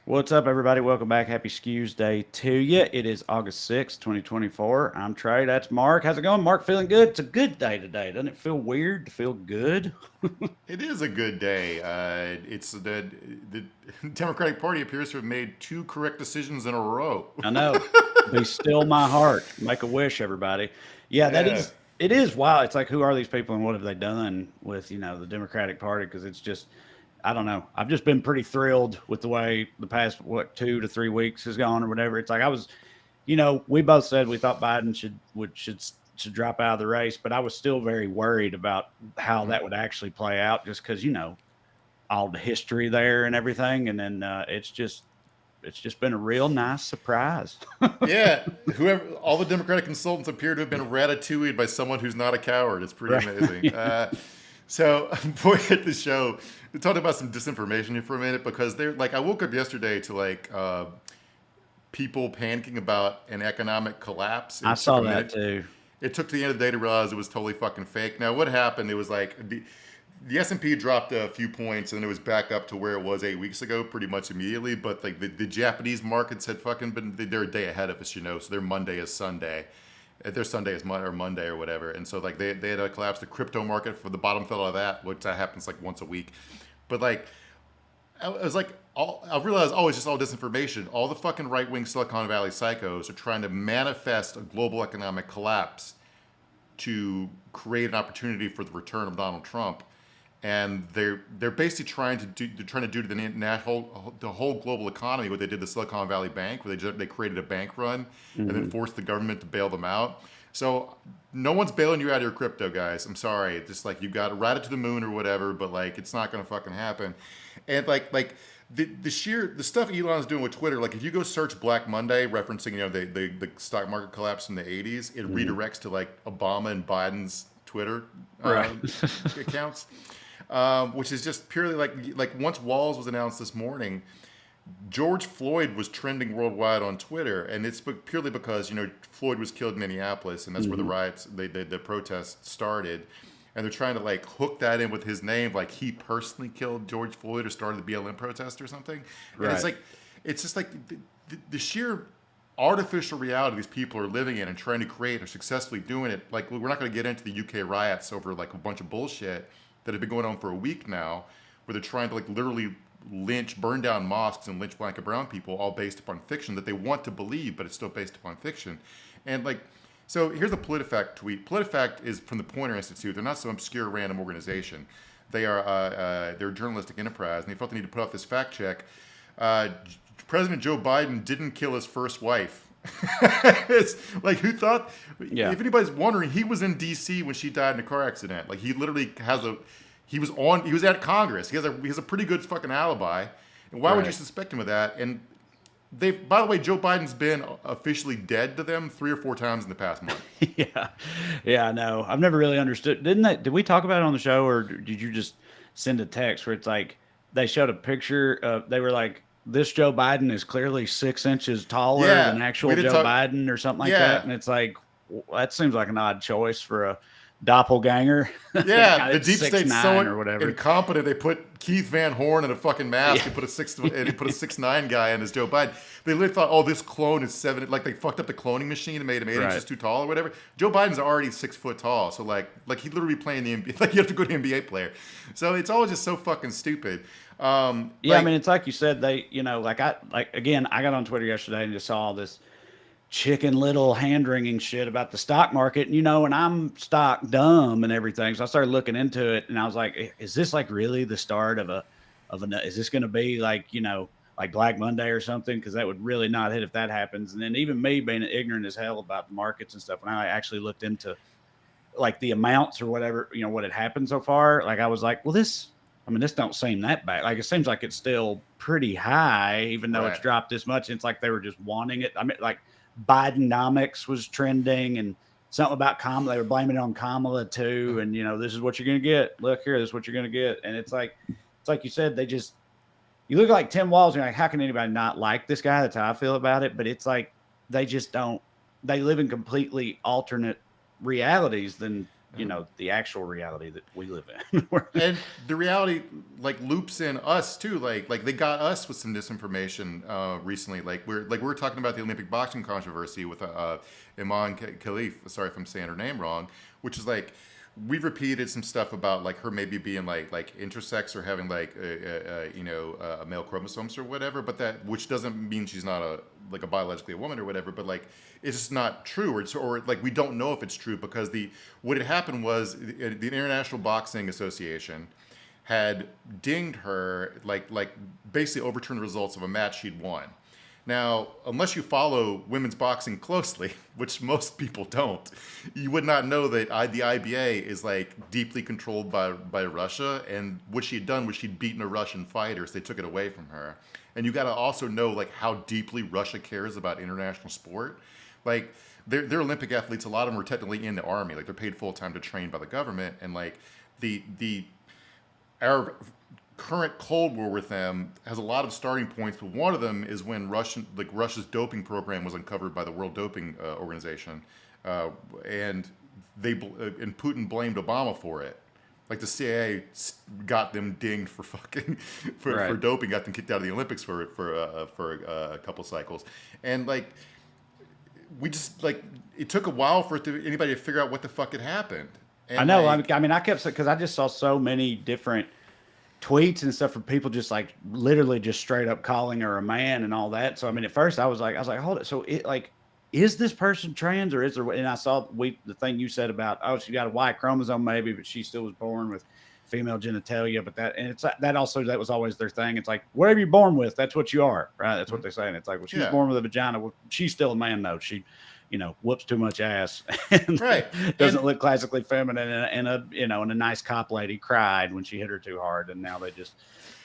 What's up, everybody? Welcome back. Happy Skews Day to you. It is August 6th, 2024. I'm Trey. That's Mark. How's it going, Mark? Feeling good? It's a good day today. Doesn't it feel weird to feel good? It is a good day. It's the Democratic Party appears to have made two correct decisions in a row. I know. Be still my heart. Make a wish, everybody. Yeah, that Yeah. is, it is wild. It's like, who are these people and what have they done with, the Democratic Party? Because it's just, I don't know. I've just been pretty thrilled with the way the past, 2 to 3 weeks has gone or whatever. It's like we both said we thought Biden should drop out of the race, but I was still very worried about how that would actually play out just because, all the history there and everything. And then it's just been a real nice surprise. Yeah, all the Democratic consultants appear to have been ratatouilleed by someone who's not a coward. It's pretty Right. amazing. So before we hit the show, we talked about some disinformation here for a minute because they're like, I woke up yesterday to people panicking about an economic collapse. I It took saw a that minute. too. It took to the end of the day to realize it was totally fucking fake. Now, what happened? It was like the S&P dropped a few points and then it was back up to where it was 8 weeks ago pretty much immediately. But like the Japanese markets had fucking they're a day ahead of us, so their Monday is Sunday. Their Sunday is Monday or whatever. And so like they had a collapse. The crypto market for the bottom fell out of that, which that happens like once a week. But like I was like, I realized, it's just all disinformation. All the fucking right wing Silicon Valley psychos are trying to manifest a global economic collapse to create an opportunity for the return of Donald Trump, and they're basically trying to do to the whole global economy what they did to Silicon Valley Bank, where they created a bank run and then Hmm. forced the government to bail them out. So no one's bailing you out of your crypto, guys. I'm sorry. It's just like you got to ride it to the moon or whatever, but like it's not gonna fucking happen. And the stuff Elon's doing with Twitter, like if you go search Black Monday, referencing the stock market collapse in the '80s, it Hmm. redirects to like Obama and Biden's Twitter Right. accounts, which is just purely like once Walz was announced this morning, George Floyd was trending worldwide on Twitter, and it's purely because Floyd was killed in Minneapolis, and that's where the Hmm. riots, the protests started, and they're trying to like hook that in with his name, like he personally killed George Floyd or started the BLM protest or something, and Right. it's just like the sheer artificial reality these people are living in and trying to create or successfully doing it. Like we're not going to get into the UK riots over like a bunch of bullshit that have been going on for a week now, where they're trying to like literally burn down mosques and lynch black and brown people, all based upon fiction that they want to believe, but it's still based upon fiction. And like, so here's a PolitiFact tweet. PolitiFact is from the Poynter Institute. They're not some obscure random organization. They're a journalistic enterprise, and they felt they need to put out this fact check. Uh, President Joe Biden didn't kill his first wife. It's like, who thought? Yeah. If anybody's wondering, he was in D.C. when she died in a car accident. Like he literally he was at Congress. He has a pretty good fucking alibi. And why would you Right. suspect him of that? And by the way, Joe Biden's been officially dead to them 3 or 4 times in the past month. Yeah. Yeah, I know. I've never really understood. Did we talk about it on the show, or did you just send a text where it's like they showed a picture of, they were like, this Joe Biden is clearly 6 inches taller Yeah, than we actual did Joe talk. Biden or something like that? Yeah, And it's like, that seems like an odd choice for a doppelganger. The yeah, guy the that's deep six state's so nine or whatever. incompetent. They put Keith Van Horn in a fucking mask Yeah. and he put a 6'9" guy in as Joe Biden. They literally thought, oh, this clone is 7. Like they fucked up the cloning machine and made him 8 inches Right. too tall or whatever. Joe Biden's already 6 foot tall, so like he literally playing the NBA. Like you have to go to NBA player. So it's all just so fucking stupid. Yeah, I mean, it's like you said, again, I got on Twitter yesterday and just saw all this chicken little hand wringing shit about the stock market, and I'm stock dumb and everything. So I started looking into it, and I was like, is this like really the start is this going to be like, like Black Monday or something? Because that would really not hit if that happens. And then even me being ignorant as hell about the markets and stuff, when I actually looked into like the amounts or whatever, what had happened so far, like I was like, well, this don't seem that bad. Like it seems like it's still pretty high, even though it's right. dropped this much. It's like they were just wanting it. I mean, like Bidenomics was trending, and something about Kamala. They were blaming it on Kamala too. And this is what you're gonna get. Look here, this is what you're gonna get. And it's like you said, you look like Tim Walz. You're like, how can anybody not like this guy? That's how I feel about it. But it's like they just don't. They live in completely alternate realities than you know, the actual reality that we live in. And the reality like loops in us too. Like they got us with some disinformation recently. Like we're talking about the Olympic boxing controversy with Iman Khalif. Sorry if I'm saying her name wrong. Which is like we've repeated some stuff about like her maybe being like intersex or having like a male chromosomes or whatever. But that which doesn't mean she's not a biologically a woman or whatever. But like it's just not true, or like we don't know if it's true because what had happened was the International Boxing Association had dinged her, like basically overturned the results of a match she'd won. Now, unless you follow women's boxing closely, which most people don't, you would not know that the IBA is like deeply controlled by Russia, and what she had done was she'd beaten a Russian fighter, so they took it away from her. And you got to also know like how deeply Russia cares about international sport. Like they're Olympic athletes. A lot of them are technically in the army. Like they're paid full time to train by the government. And like our current Cold War with them has a lot of starting points. But one of them is when Russia's doping program was uncovered by the World Doping Organization, and Putin blamed Obama for it. Like the CIA got them dinged for for doping, got them kicked out of the Olympics for a couple cycles, and like. We just like it took a while for anybody to figure out what the fuck had happened. And I know. I mean, I kept because I just saw so many different tweets and stuff from people just like literally just straight up calling her a man and all that. So I mean, at first I was like, hold it. So it like, is this person trans or is there? And I saw the thing you said about she got a Y chromosome maybe, but she still was born with female genitalia. But that was always their thing. It's like whatever you're born with, that's what you are, right? That's what they say. And it's like, well, she's born with a vagina. Well, she's still a man though. She, whoops too much ass and doesn't look classically feminine. And a nice cop lady cried when she hit her too hard, and now they just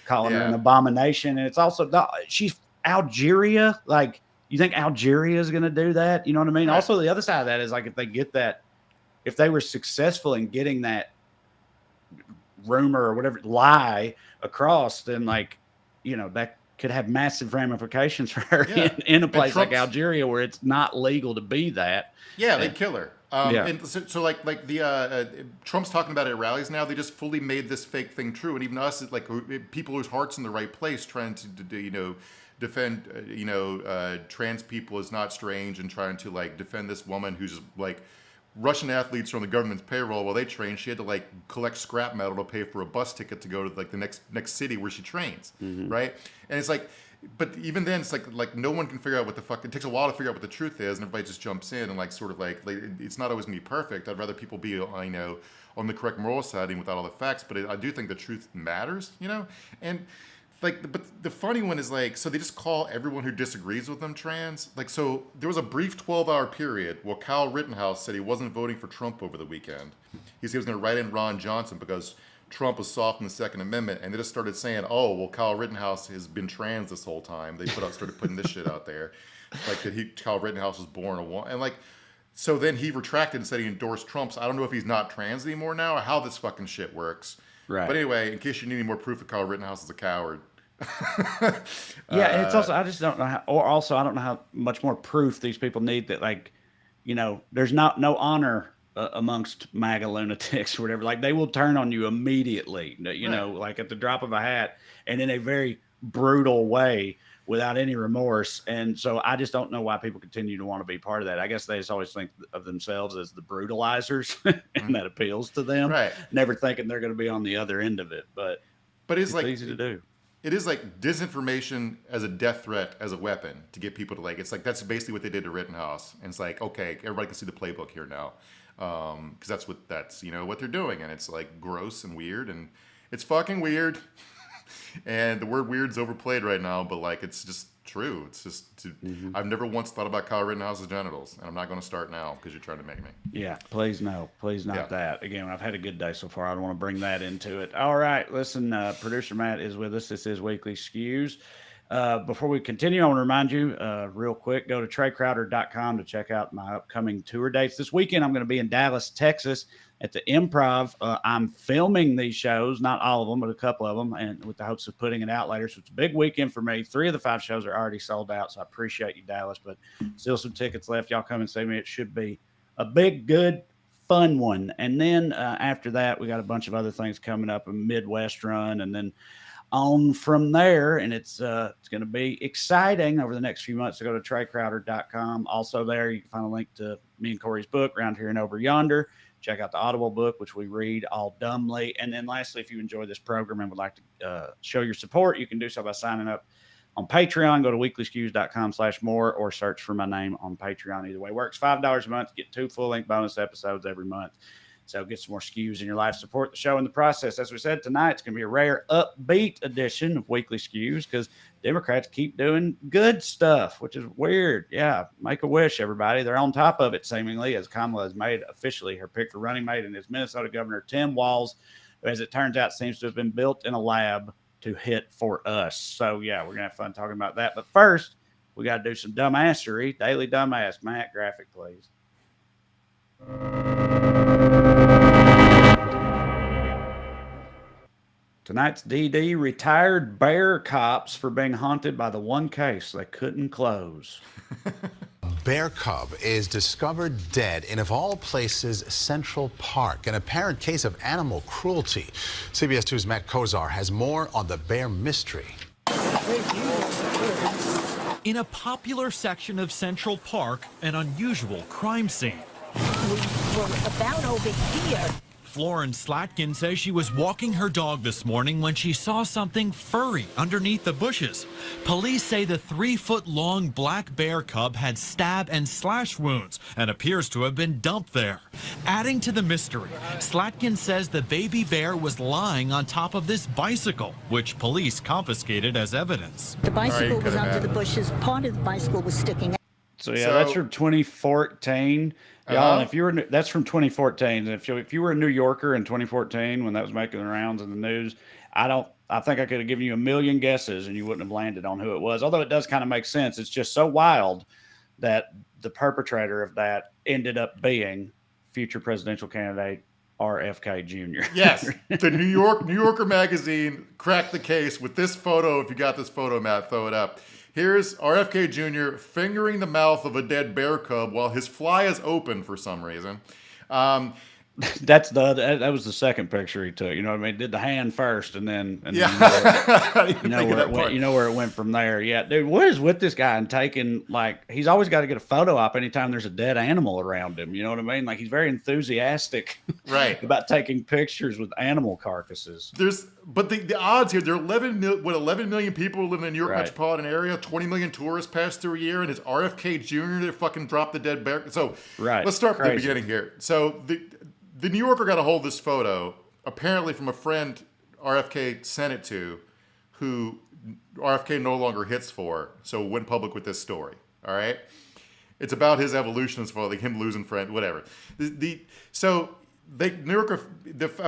calling her an abomination. And it's also she's Algeria. Like, you think Algeria is going to do that? You know what I mean? Right. Also, the other side of that is like if they were successful in getting that rumor or whatever lie across, then that could have massive ramifications for her in a place like Algeria where it's not legal to be that. Yeah, they'd kill her. And so like the Trump's talking about it at rallies now. They just fully made this fake thing true, and even us, like people whose heart's in the right place, trying to defend trans people is not strange, and trying to like defend this woman who's like. Russian athletes are on the government's payroll while they train. She had to like collect scrap metal to pay for a bus ticket to go to like the next city where she trains, right? And it's like, but even then, it's like no one can figure out what the fuck. It takes a while to figure out what the truth is, and everybody just jumps in and like sort of like it's not always gonna be perfect. I'd rather people be on the correct moral side and without all the facts, but I do think the truth matters, and. But the funny one is like, so they just call everyone who disagrees with them trans. Like, so there was a brief 12-hour period where Kyle Rittenhouse said he wasn't voting for Trump over the weekend. He said he was going to write in Ron Johnson because Trump was soft in the Second Amendment, and they just started saying, "Oh, well, Kyle Rittenhouse has been trans this whole time." They started putting this shit out there, like that Kyle Rittenhouse was born a woman, and like. So then he retracted and said he endorsed Trump. So I don't know if he's not trans anymore now or how this fucking shit works. Right. But anyway, in case you need any more proof that Kyle Rittenhouse is a coward. And it's also, I just don't know how, or also I don't know how much more proof these people need that, like, there's no honor amongst MAGA lunatics or whatever. Like, they will turn on you immediately, like at the drop of a hat and in a very brutal way without any remorse. And so I just don't know why people continue to want to be part of that. I guess they just always think of themselves as the brutalizers and that appeals to them, right? Never thinking they're going to be on the other end of it, but it's like easy to do. It is like disinformation as a death threat as a weapon to get people to like. It's like that's basically what they did to Rittenhouse, and it's like, okay, everybody can see the playbook here now, because that's what they're doing, and it's like gross and weird, and it's fucking weird, and the word weird's overplayed right now, but like it's just true. It's just I've never once thought about Kyle Rittenhouse's genitals, and I'm not going to start now because you're trying to make me. Yeah, please not that. Again, I've had a good day so far. I don't want to bring that into it. All right, listen, producer Matt is with us. This is Weekly Skews. Before we continue, I want to remind you real quick, go to TreyCrowder.com to check out my upcoming tour dates. This weekend, I'm going to be in Dallas, Texas at the Improv. I'm filming these shows, not all of them, but a couple of them, and with the hopes of putting it out later. So it's a big weekend for me. 3 of the 5 shows are already sold out, so I appreciate you, Dallas, but still some tickets left. Y'all come and see me. It should be a big, good, fun one. And then after that, we got a bunch of other things coming up, a Midwest run, and then on from there. And it's going to be exciting over the next few months. So go to TreyCrowder.com. Also there, you can find a link to me and Corey's book, Round Here and Over Yonder. Check out the Audible book, which we read all dumbly. And then lastly, if you enjoy this program and would like to show your support, you can do so by signing up on Patreon. Go to weeklyskews.com/more or search for my name on Patreon. Either way works. $5 a month. Get 2 full-length bonus episodes every month. So get some more Skews in your life. Support the show in the process. As we said, tonight it's going to be a rare upbeat edition of Weekly Skews because Democrats keep doing good stuff, which is weird. Yeah, make a wish, everybody. They're on top of it, seemingly, as Kamala has made officially her pick for running mate, and is Minnesota Governor Tim Walz, who, as it turns out, seems to have been built in a lab to hit for us. So, yeah, we're going to have fun talking about that. But first, we got to do some dumbassery. Daily Dumbass. Matt, graphic, please. Tonight's DD: retired bear cops for being haunted by the one case they couldn't close. Bear cub is discovered dead in, of all places, Central Park. An apparent case of animal cruelty. CBS 2's Matt Kozar has more on the bear mystery. In a popular section of Central Park, an unusual crime scene. We were about over here. Florence Slatkin says she was walking her dog this morning when she saw something furry underneath the bushes. Police say the 3-foot-long black bear cub had stab and slash wounds and appears to have been dumped there. Adding to the mystery, Slatkin says the baby bear was lying on top of this bicycle, which police confiscated as evidence. The bicycle was under the bushes. Part of the bicycle was sticking out. So that's from 2014. Y'all, if you were, that's from 2014. And if you were a New Yorker in 2014 when that was making the rounds in the news, I think I could have given you a million guesses and you wouldn't have landed on who it was. Although it does kind of make sense. It's just so wild that the perpetrator of that ended up being future presidential candidate RFK Jr. Yes, the New Yorker magazine cracked the case with this photo. If you got this photo, Matt, throw it up. Here's RFK Jr. fingering the mouth of a dead bear cub while his fly is open for some reason. That was the second picture he took. You know what I mean? Did the hand first, and then yeah, you know where it went from there. Yeah, dude, what is with this guy and taking, like, he's always got to get a photo op anytime there's a dead animal around him. You know what I mean? Like, he's very enthusiastic, right, about taking pictures with animal carcasses. But the odds here, there are 11 million people living in the New York metropolitan area, 20 million tourists pass through a year, and it's RFK Jr. that fucking dropped the dead bear. So let's start from the beginning here. So the New Yorker got a hold of this photo, apparently from a friend RFK sent it to, who RFK no longer hits for, so went public with this story. All right, it's about his evolution as far like him losing friends, whatever. A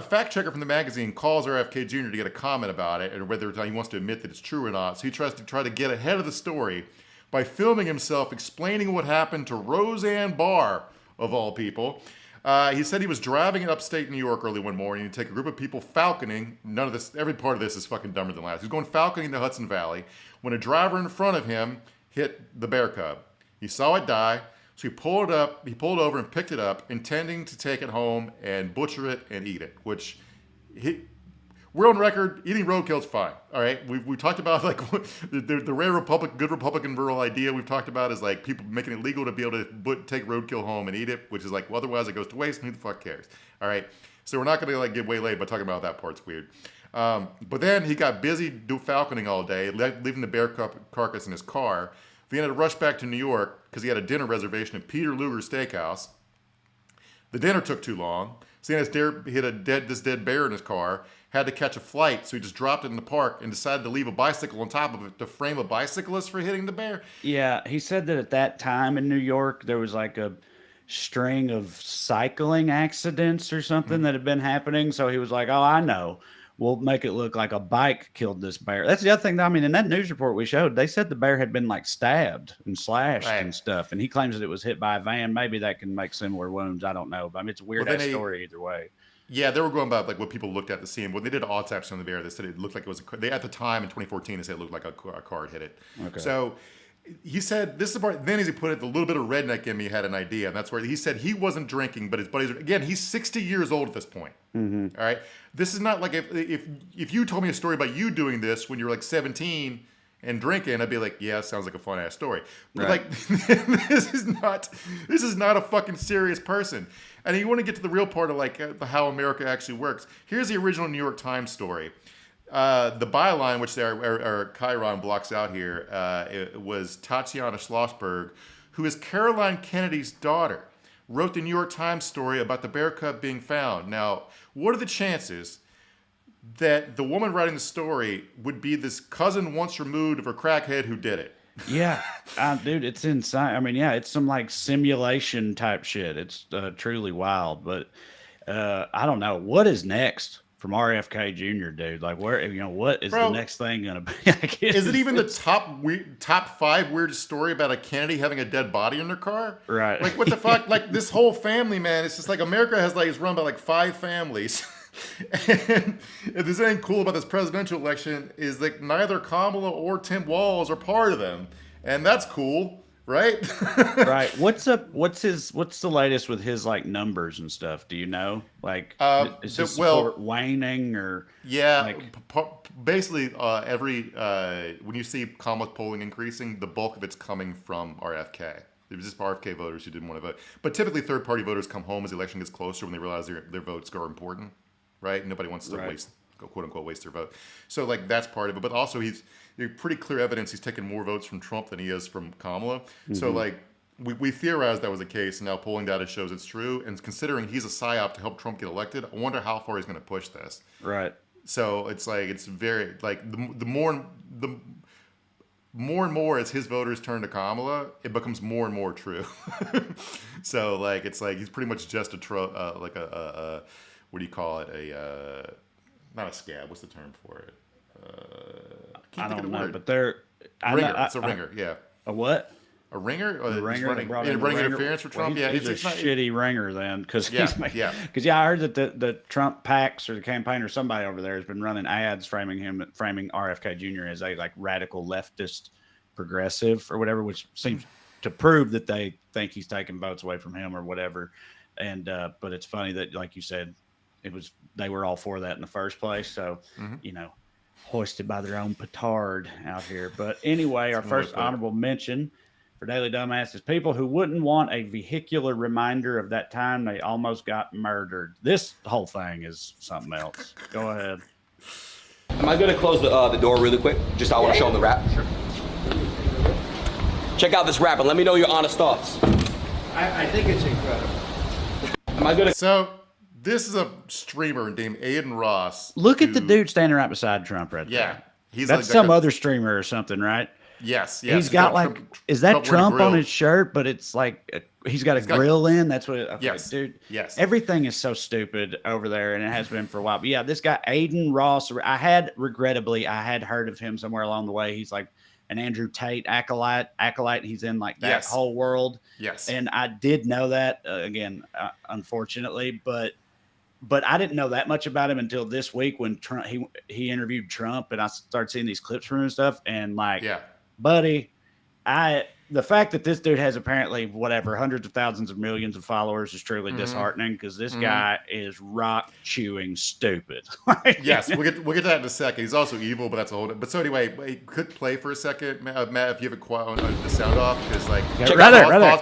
fact checker from the magazine calls RFK Jr. to get a comment about it, and whether he wants to admit that it's true or not. So he tries to get ahead of the story by filming himself explaining what happened to Roseanne Barr, of all people. He said he was driving in upstate New York early one morning to take a group of people falconing. None of this, every part of this is fucking dumber than last. He was going falconing in the Hudson Valley when a driver in front of him hit the bear cub. He saw it die, so he pulled over and picked it up, intending to take it home and butcher it and eat it, which we're on record, eating roadkill is fine. All right, we talked about like the rare good Republican rural idea we've talked about is like people making it legal to be able to take roadkill home and eat it, which is like, well, otherwise it goes to waste and who the fuck cares? All right, so we're not going to like get waylaid by talking about that part's weird. But then he got busy falconing all day, leaving the bear carcass in his car. He had to rush back to New York because he had a dinner reservation at Peter Luger's Steakhouse. The dinner took too long, so he had this dead bear in his car. Had to catch a flight, so he just dropped it in the park and decided to leave a bicycle on top of it to frame a bicyclist for hitting the bear. Yeah, he said that at that time in New York, there was like a string of cycling accidents or something that had been happening. So he was like, oh, I know. We'll make it look like a bike killed this bear. That's the other thing. I mean, in that news report we showed, they said the bear had been like stabbed and slashed and stuff. And he claims that it was hit by a van. Maybe that can make similar wounds. I don't know. But I mean, it's a weird story either way. Yeah, they were going about like what people looked at the scene. When they did an autopsy on the bear, they said it looked like it was at the time in 2014. They said it looked like a car had hit it. Okay. So he said, this is the part, then as he put it, the little bit of redneck in me had an idea. And that's where he said he wasn't drinking, but his buddies are. Again, he's 60 years old at this point. All right. This is not like if you told me a story about you doing this when you were like 17 and drinking, I'd be like, yeah, sounds like a fun ass story. But like, this is not a fucking serious person. And you want to get to the real part of like how America actually works. Here's the original New York Times story. The byline, which our Chiron blocks out here, it was Tatiana Schlossberg, who is Caroline Kennedy's daughter, wrote the New York Times story about the bear cub being found. Now, what are the chances that the woman writing the story would be this cousin once removed of a crackhead who did it? Yeah, dude, it's insane. I mean, yeah, it's some like simulation type shit. It's truly wild, but I don't know. What is next from RFK Jr., dude? Like, where, what is the next thing going to be? Is it even the top 5 weirdest story about a Kennedy having a dead body in their car? Right. Like, what the fuck? Like, this whole family, man, it's just like America is run by like 5 families. And if there's anything cool about this presidential election is like neither Kamala or Tim Walz are part of them. And that's cool, right? Right. What's the latest with his like numbers and stuff? Do you know? Like, is his support waning or? Yeah, like, basically when you see Kamala's polling increasing, the bulk of it's coming from RFK. It was just RFK voters who didn't want to vote. But typically third-party voters come home as the election gets closer when they realize their votes are important, right? Nobody wants to quote-unquote waste their vote. So, like, that's part of it. But also, there's pretty clear evidence he's taken more votes from Trump than he is from Kamala. So, like, we theorized that was the case, and now polling data shows it's true. And considering he's a psyop to help Trump get elected, I wonder how far he's going to push this. Right. So, it's like, it's very, like, the more and more as his voters turn to Kamala, it becomes more and more true. So, like, it's like he's pretty much just what do you call it? Not a scab. What's the term for it? I don't know, but it's a ringer. Yeah. A what? A ringer? A ringer running interference for Trump? Well, he's a shitty ringer then, because I heard that the Trump PACs or the campaign or somebody over there has been running ads framing RFK Jr. as a like radical leftist progressive or whatever, which seems to prove that they think he's taking votes away from him or whatever. And but it's funny that, like you said, they were all for that in the first place. So hoisted by their own petard out here. But anyway, our first honorable mention for Daily Dumbass is people who wouldn't want a vehicular reminder of that time they almost got murdered. This whole thing is something else. Go ahead. Am I going to close the door really quick? Just I want to show them the rap. Sure. Check out this rap and let me know your honest thoughts. I think it's incredible. Am I going to... So... This is a streamer named Adin Ross. Look at the dude standing right beside Trump right there. Yeah. That's some other streamer or something, right? Yes. He's got like, is that Trump on his shirt? But it's like, he's got a grill in. That's what, okay, yes. Dude. Yes. Everything is so stupid over there, and it has been for a while. But yeah, this guy, Adin Ross, I had heard of him somewhere along the way. He's like an Andrew Tate acolyte. He's in like that whole world. Yes. And I did know that, unfortunately, but I didn't know that much about him until this week when Trump, he interviewed Trump, and I started seeing these clips from him and stuff. And like, buddy, the fact that this dude has apparently hundreds of thousands of millions of followers is truly disheartening, because this guy is rock chewing stupid. Yes, we'll get to that in a second. He's also evil, but that's a whole. But so anyway, he could play for a second, Matt, if you have the sound off, because like,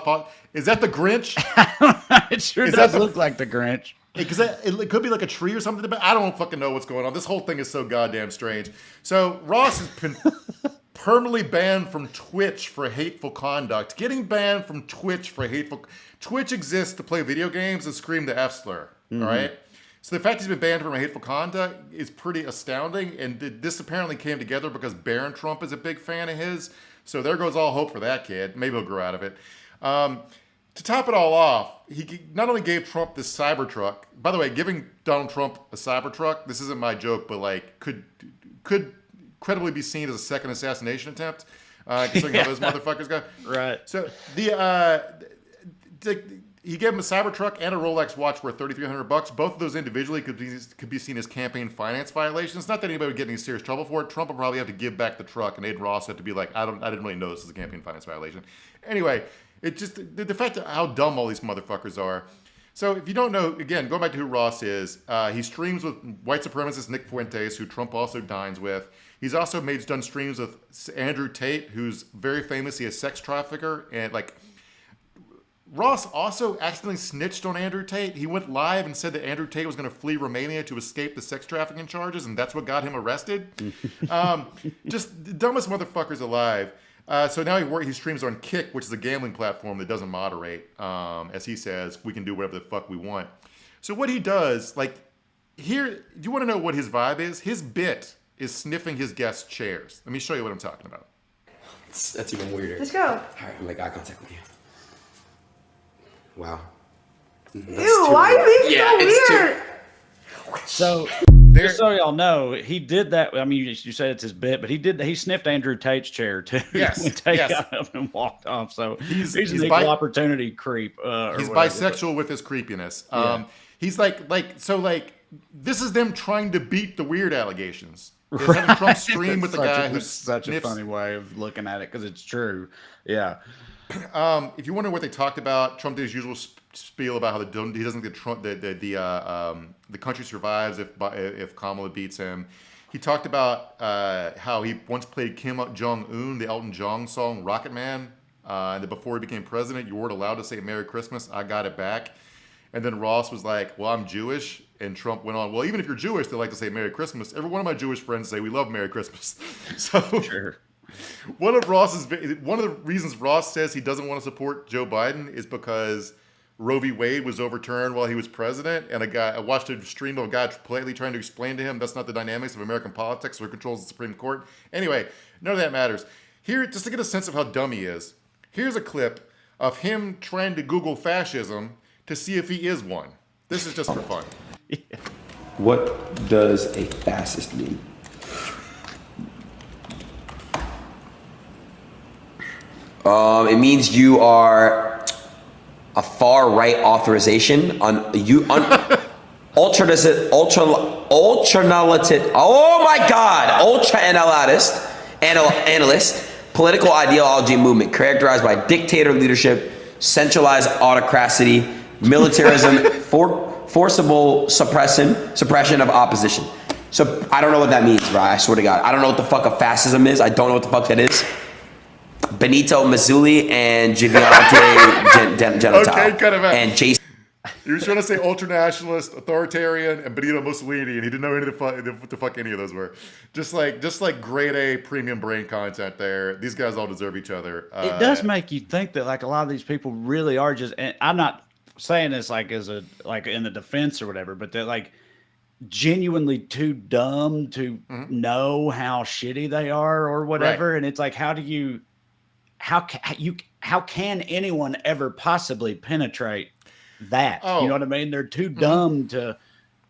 pause. Is that the Grinch? It sure does look like the Grinch. Because it could be like a tree or something, but I don't fucking know what's going on. This whole thing is so goddamn strange. So Ross has been permanently banned from Twitch for hateful conduct. Getting banned from Twitch for hateful... Twitch exists to play video games and scream the F slur, all right? So the fact he's been banned from hateful conduct is pretty astounding, and this apparently came together because Barron Trump is a big fan of his. So there goes all hope for that kid. Maybe he'll grow out of it. To top it all off, he not only gave Trump this Cybertruck. By the way, giving Donald Trump a Cybertruck, this isn't my joke, but like could credibly be seen as a second assassination attempt, considering how those motherfuckers go. Right. So he gave him a Cybertruck and a Rolex watch worth $3,300. Both of those individually could be seen as campaign finance violations. Not that anybody would get any serious trouble for it. Trump will probably have to give back the truck, and Adin Ross had to be like, I didn't really know this was a campaign finance violation. Anyway, it just the fact of how dumb all these motherfuckers are. So if you don't know, again, going back to who Ross is, he streams with white supremacist Nick Fuentes, who Trump also dines with. He's also done streams with Andrew Tate, who's very famous. He is a sex trafficker, and like. Ross also accidentally snitched on Andrew Tate. He went live and said that Andrew Tate was going to flee Romania to escape the sex trafficking charges, and that's what got him arrested. Just the dumbest motherfuckers alive. So now he streams on Kick, which is a gambling platform that doesn't moderate. As he says, we can do whatever the fuck we want. So what he does, like, here, do you want to know what his vibe is? His bit is sniffing his guests' chairs. Let me show you what I'm talking about. That's even weirder. Let's go. All right, I'm make eye contact with you. Wow. Ew, why are you being so weird? So, just so y'all know, he did that. I mean, you said it's his bit, but he sniffed Andrew Tate's chair too. Yes, when Tate got up and walked off. So he's an equal opportunity creep. He's bisexual with his creepiness. He's like this is them trying to beat the weird allegations. Right. Having Trump stream with the guy who's such a funny way of looking at it because it's true. Yeah. If you wonder what they talked about, Trump did his usual spiel about how he doesn't think the country survives if Kamala beats him. He talked about how he once played Kim Jong-un, the Elton John song Rocket Man, and that before he became president, you weren't allowed to say Merry Christmas. I got it back. And then Ross was like, well, I'm Jewish. And Trump went on, well, even if you're Jewish, they like to say Merry Christmas. Every one of my Jewish friends say we love Merry Christmas. So sure. One of the reasons Ross says he doesn't want to support Joe Biden is because Roe v. Wade was overturned while he was president, and I watched a stream of a guy politely trying to explain to him that's not the dynamics of American politics or controls the Supreme Court. Anyway, none of that matters. Here, just to get a sense of how dumb he is, here's a clip of him trying to Google fascism to see if he is one. This is just for fun. What does a fascist mean? It means you are a far right authorization ultra analyst, political ideology movement characterized by dictator leadership, centralized autocracy, militarism, forcible suppression of opposition. So I don't know what that means, bro. I swear to God, I don't know what the fuck a fascism is. I don't know what the fuck that is. Benito Mussolini and Giovanni Genital. Okay, cut him out. And Jason. He was trying to say ultranationalist, authoritarian, and Benito Mussolini, and he didn't know what the fuck any of those were. Just like grade A premium brain content there. These guys all deserve each other. It does make you think that like a lot of these people really are just. And I'm not saying this like in the defense or whatever, but they're like genuinely too dumb to know how shitty they are or whatever. Right. And it's like, how can anyone ever possibly penetrate that? Oh. You know what I mean? They're too dumb to.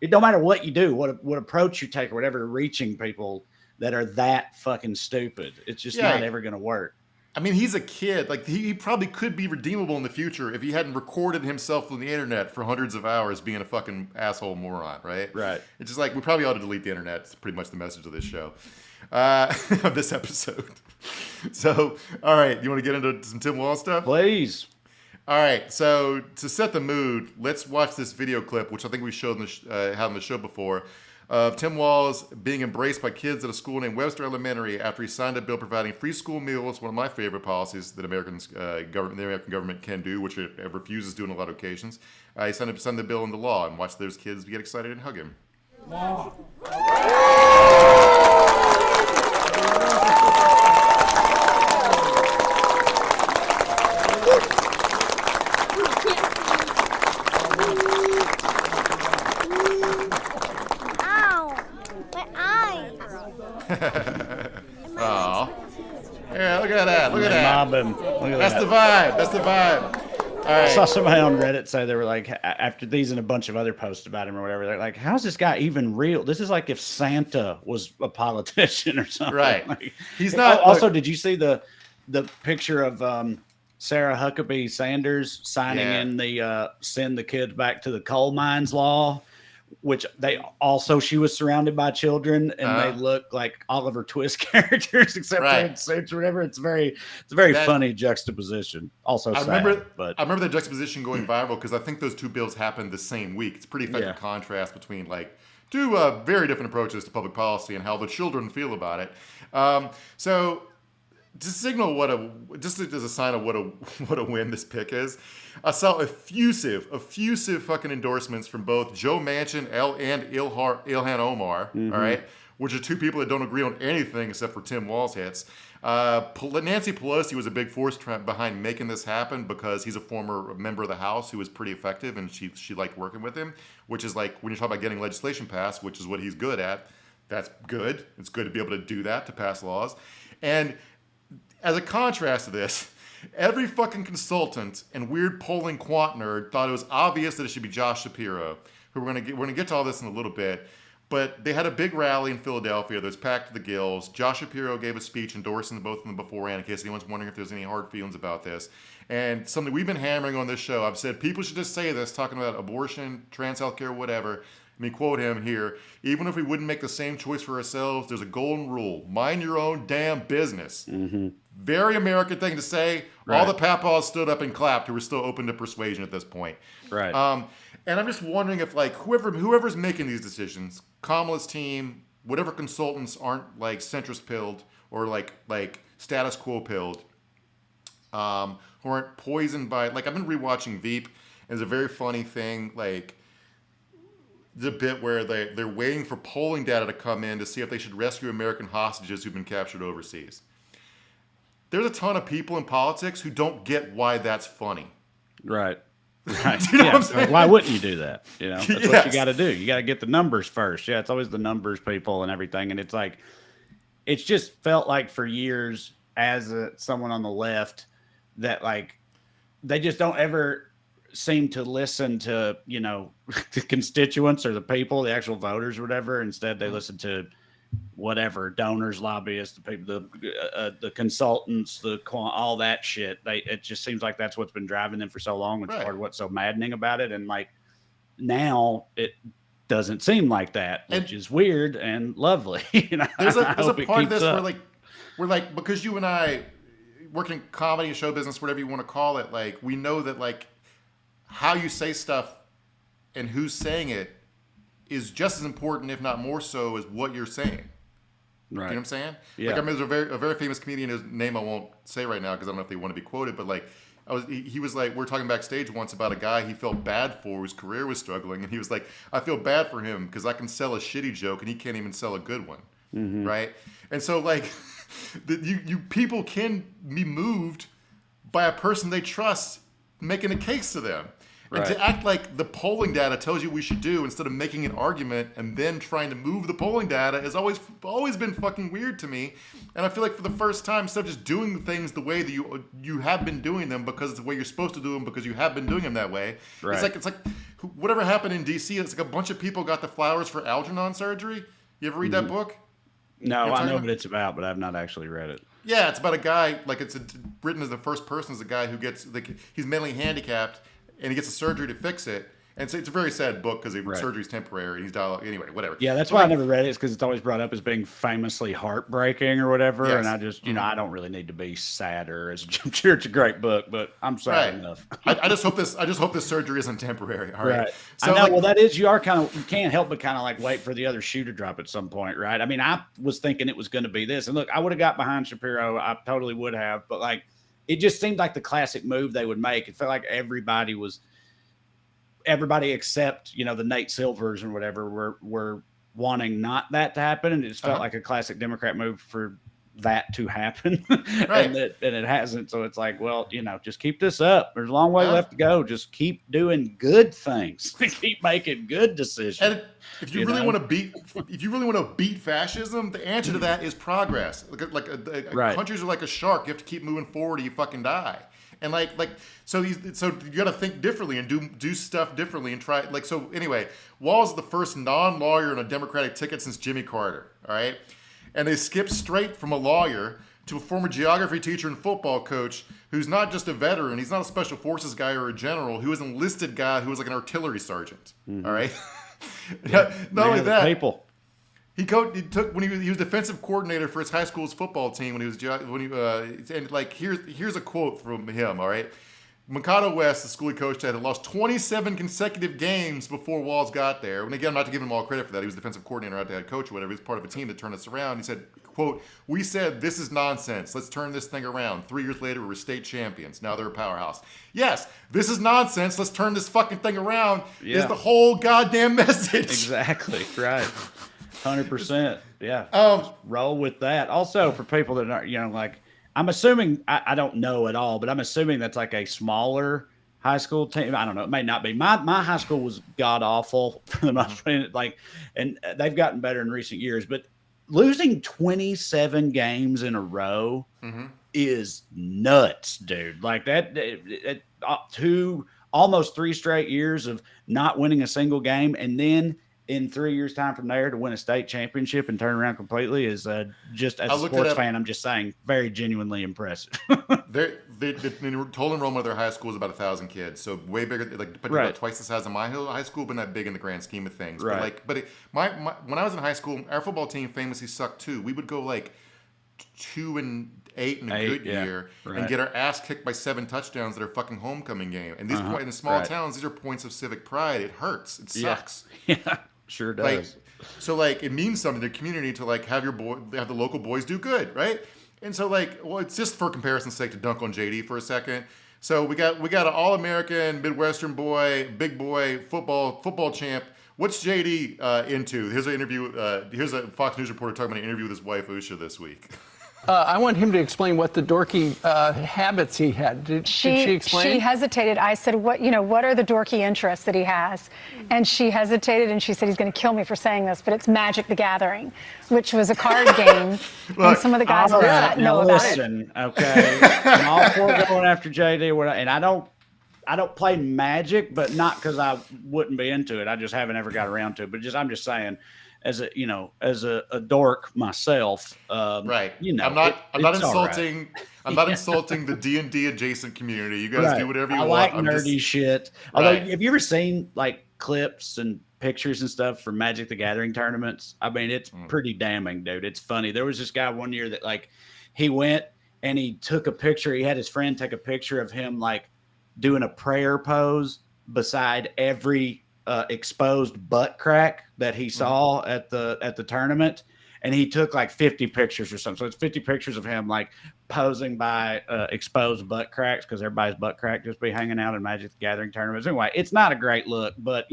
It don't matter what you do, what approach you take, or whatever, reaching people that are that fucking stupid. It's just not ever going to work. I mean, he's a kid. Like he probably could be redeemable in the future if he hadn't recorded himself on the internet for hundreds of hours being a fucking asshole moron, right? Right. It's just like we probably ought to delete the internet. It's pretty much the message of this show, of this episode. So, all right, you want to get into some Tim Walz stuff? Please. All right, so to set the mood, let's watch this video clip, which I think we showed had on the show before, of Tim Walz being embraced by kids at a school named Webster Elementary after he signed a bill providing free school meals, one of my favorite policies that the American government can do, which it refuses to do on a lot of occasions. He signed the bill into law, and watch those kids get excited and hug him. Oh, yeah! Look at that! Look at that! Mob him. Look at That's that. the vibe. That's the vibe. All right. I saw somebody on Reddit say they were like, after these and a bunch of other posts about him or whatever, they're like, "How's this guy even real? This is like if Santa was a politician or something." Right. Like, He's not. Also, did you see the picture of Sarah Huckabee Sanders signing in the send the kids back to the coal mines law, which she was surrounded by children and they look like Oliver Twist characters, except they had suits or whatever. It's a very funny juxtaposition. Also, I remember the juxtaposition going viral because I think those two bills happened the same week. It's a pretty effective contrast between like two very different approaches to public policy and how the children feel about it. So to signal just as a sign of what a win this pick is, I saw effusive fucking endorsements from both Joe Manchin and Ilhan Omar, all right, which are two people that don't agree on anything except for Tim Walz hits. Nancy Pelosi was a big force behind making this happen because he's a former member of the House who was pretty effective and she liked working with him, which is like when you're talking about getting legislation passed, which is what he's good at. That's good. It's good to be able to do that, to pass laws. And as a contrast to this, every fucking consultant and weird polling quant nerd thought it was obvious that it should be Josh Shapiro, who we're gonna get to all this in a little bit. But they had a big rally in Philadelphia that was packed to the gills. Josh Shapiro gave a speech endorsing both of them beforehand, in case anyone's wondering if there's any hard feelings about this. And something we've been hammering on this show, I've said people should just say this, talking about abortion, trans healthcare, whatever. Let me quote him here. Even if we wouldn't make the same choice for ourselves, there's a golden rule. Mind your own damn business. Very American thing to say. Right. All the papaws stood up and clapped who were still open to persuasion at this point. Right. And I'm just wondering if like whoever's making these decisions, Kamala's team, whatever consultants aren't like centrist pilled or like status quo pilled, who aren't poisoned by, like I've been rewatching Veep, and it's a very funny thing, like the bit where they're waiting for polling data to come in to see if they should rescue American hostages who've been captured overseas. There's a ton of people in politics who don't get why that's funny. Right. Right. You know what I'm saying? Why wouldn't you do that? You know, that's what you got to do. You got to get the numbers first. Yeah, it's always the numbers people and everything. And it's like, it's just felt like for years as someone on the left that like, they just don't ever seem to listen to, you know, the constituents or the people, the actual voters or whatever. Instead, they listen to whatever, donors, lobbyists, the people, the consultants, all that shit. It just seems like that's what's been driving them for so long. It's part of what's so maddening about it. And like now it doesn't seem like that, which is weird and lovely. You know, there's a part of this where we're like, because you and I work in comedy, show business, whatever you want to call it, like we know that like how you say stuff and who's saying it is just as important, if not more so, as what you're saying. Right. You know what I'm saying? Yeah. Like I mean, there's a very famous comedian whose name I won't say right now because I don't know if they want to be quoted, but like he was like, we're talking backstage once about a guy he felt bad for whose career was struggling, and he was like, I feel bad for him because I can sell a shitty joke and he can't even sell a good one. Right? And so like you people can be moved by a person they trust making a case to them. And to act like the polling data tells you we should do instead of making an argument and then trying to move the polling data has always been fucking weird to me. And I feel like for the first time, instead of just doing things the way that you have been doing them because it's the way you're supposed to do them because you have been doing them that way. Right. It's like whatever happened in D.C. It's like a bunch of people got the flowers for Algernon surgery. You ever read that book? No, I know what it's about, but I've not actually read it. Yeah, it's about a guy, like it's written as the first person as a guy who gets, he's mentally handicapped, and he gets a surgery to fix it. And so it's a very sad book because the surgery's temporary. He's dialogue anyway, whatever. Yeah, that's why I never read it. It's because it's always brought up as being famously heartbreaking or whatever. Yes. And I just, I don't really need to be sadder. I'm sure it's a great book, but I'm sad enough. I just hope this surgery isn't temporary. All right. So I know. Well, that is. You can't help but kind of like wait for the other shoe to drop at some point, right? I mean, I was thinking it was going to be this, and look, I would have got behind Shapiro. I totally would have, but like, it just seemed like the classic move they would make. It felt like everybody except, the Nate Silvers and whatever were wanting not that to happen. And it just felt like a classic Democrat move for that to happen. and it hasn't. So it's like, well, just keep this up. There's a long way left to go. Just keep doing good things. Keep making good decisions. And if you really want to beat fascism, the answer to that is progress. Countries are like a shark. You have to keep moving forward or you fucking die. And so you got to think differently and do stuff differently and try. So anyway, Walz is the first non-lawyer on a Democratic ticket since Jimmy Carter. All right, and they skipped straight from a lawyer to a former geography teacher and football coach who's not just a veteran. He's not a special forces guy or a general. He was an enlisted guy who was like an artillery sergeant. All right. Not only that, people. He took when he was defensive coordinator for his high school's football team and like here's a quote from him. All right. Mikado West, the school he coached at, had lost 27 consecutive games before Walz got there. And again, not to give him all credit for that. He was defensive coordinator, not the head coach or whatever. He was part of a team that turned us around. He said, quote, "We said, this is nonsense. Let's turn this thing around. 3 years later, we're state champions. Now they're a powerhouse." Yes, this is nonsense. Let's turn this fucking thing around is the whole goddamn message. Exactly. Right. 100%. Yeah. Roll with that. Also, for people that aren't, like, I'm assuming, I don't know at all, but I'm assuming that's like a smaller high school team. I don't know. It may not be. My high school was god awful for the most part. Like, and they've gotten better in recent years, but losing 27 games in a row is nuts, dude. Like that, almost 3 straight years of not winning a single game. And then in 3 years' time from there to win a state championship and turn around completely is just as a sports fan, I'm just saying, very genuinely impressive. The total enrollment of their high school is about 1,000 kids, so way bigger, like about twice the size of my high school, but not big in the grand scheme of things. Right. But when I was in high school, our football team famously sucked too. We would go like 2-8 in a good year and get our ass kicked by 7 touchdowns at our fucking homecoming game. And these in small towns, these are points of civic pride. It hurts. It sucks. Yeah. Sure does. So it means something to the community to have have the local boys do good, right? And so it's just for comparison's sake to dunk on JD for a second. So we got an All-American Midwestern boy, big boy, football champ. What's JD into? Here's an interview. Here's a Fox News reporter talking about an interview with his wife Usha this week. I want him to explain what the dorky habits he had. Did she explain? She hesitated. I said, what are the dorky interests that he has? And she hesitated, and she said, he's going to kill me for saying this, but it's Magic the Gathering, which was a card game. And some of the guys on the set know about it. Okay. I'm all for going after JD, and I don't play Magic, but not because I wouldn't be into it. I just haven't ever got around to it. But I'm just saying, as a dork myself, right? I'm not insulting. Right. I'm not insulting the D&D adjacent community. You guys do whatever you want. I like nerdy shit. Although, have you ever seen clips and pictures and stuff from Magic the Gathering tournaments? I mean, it's pretty damning, dude. It's funny. There was this guy one year that he went and he took a picture. He had his friend take a picture of him doing a prayer pose beside every exposed butt crack that he saw at the tournament, and he took 50 pictures or something. So it's 50 pictures of him posing by exposed butt cracks, because everybody's butt crack just be hanging out in Magic the Gathering tournaments. Anyway, it's not a great look, but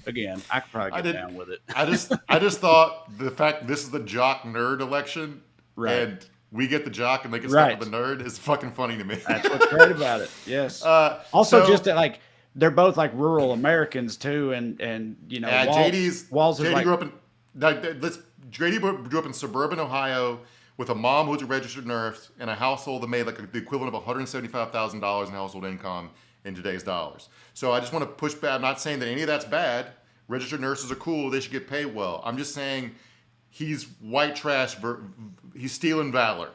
again, I could probably get down with it. I just thought the fact this is the jock nerd election, and we get the jock and they get stuck with the nerd is fucking funny to me. That's what's great about it. Yes. Also, just that they're both rural Americans too, and Walz JD grew up in JD grew up in suburban Ohio with a mom who's a registered nurse and a household that made the equivalent of $175,000 in household income in today's dollars. So I just want to push back. I'm not saying that any of that's bad. Registered nurses are cool. They should get paid well. I'm just saying he's white trash. He's stealing valor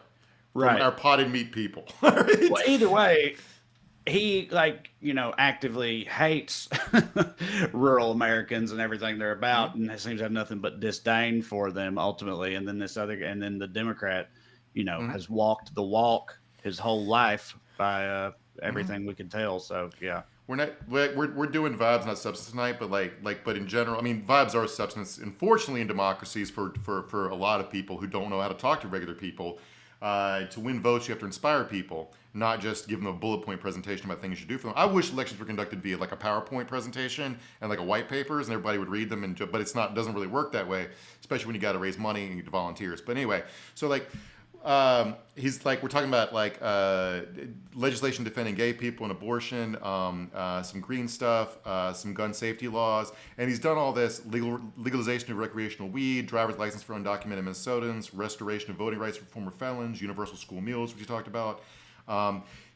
from our potted meat people. Right? Well, either way, he actively hates rural Americans and everything they're about, and seems to have nothing but disdain for them ultimately. And then then the Democrat, has walked the walk his whole life by everything we can tell. So yeah, we're doing vibes, not substance tonight, but in general, I mean, vibes are substance. Unfortunately, in democracies, for a lot of people who don't know how to talk to regular people. To win votes, you have to inspire people, not just give them a bullet point presentation about things you should do for them. I wish elections were conducted via a PowerPoint presentation and a white papers, and everybody would read them. But it's not. Doesn't really work that way, especially when you got to raise money and you get volunteers. But anyway, so he's we're talking about legislation defending gay people and abortion, some green stuff, some gun safety laws, and he's done all this legalization of recreational weed, driver's license for undocumented Minnesotans, restoration of voting rights for former felons, universal school meals, which you talked about.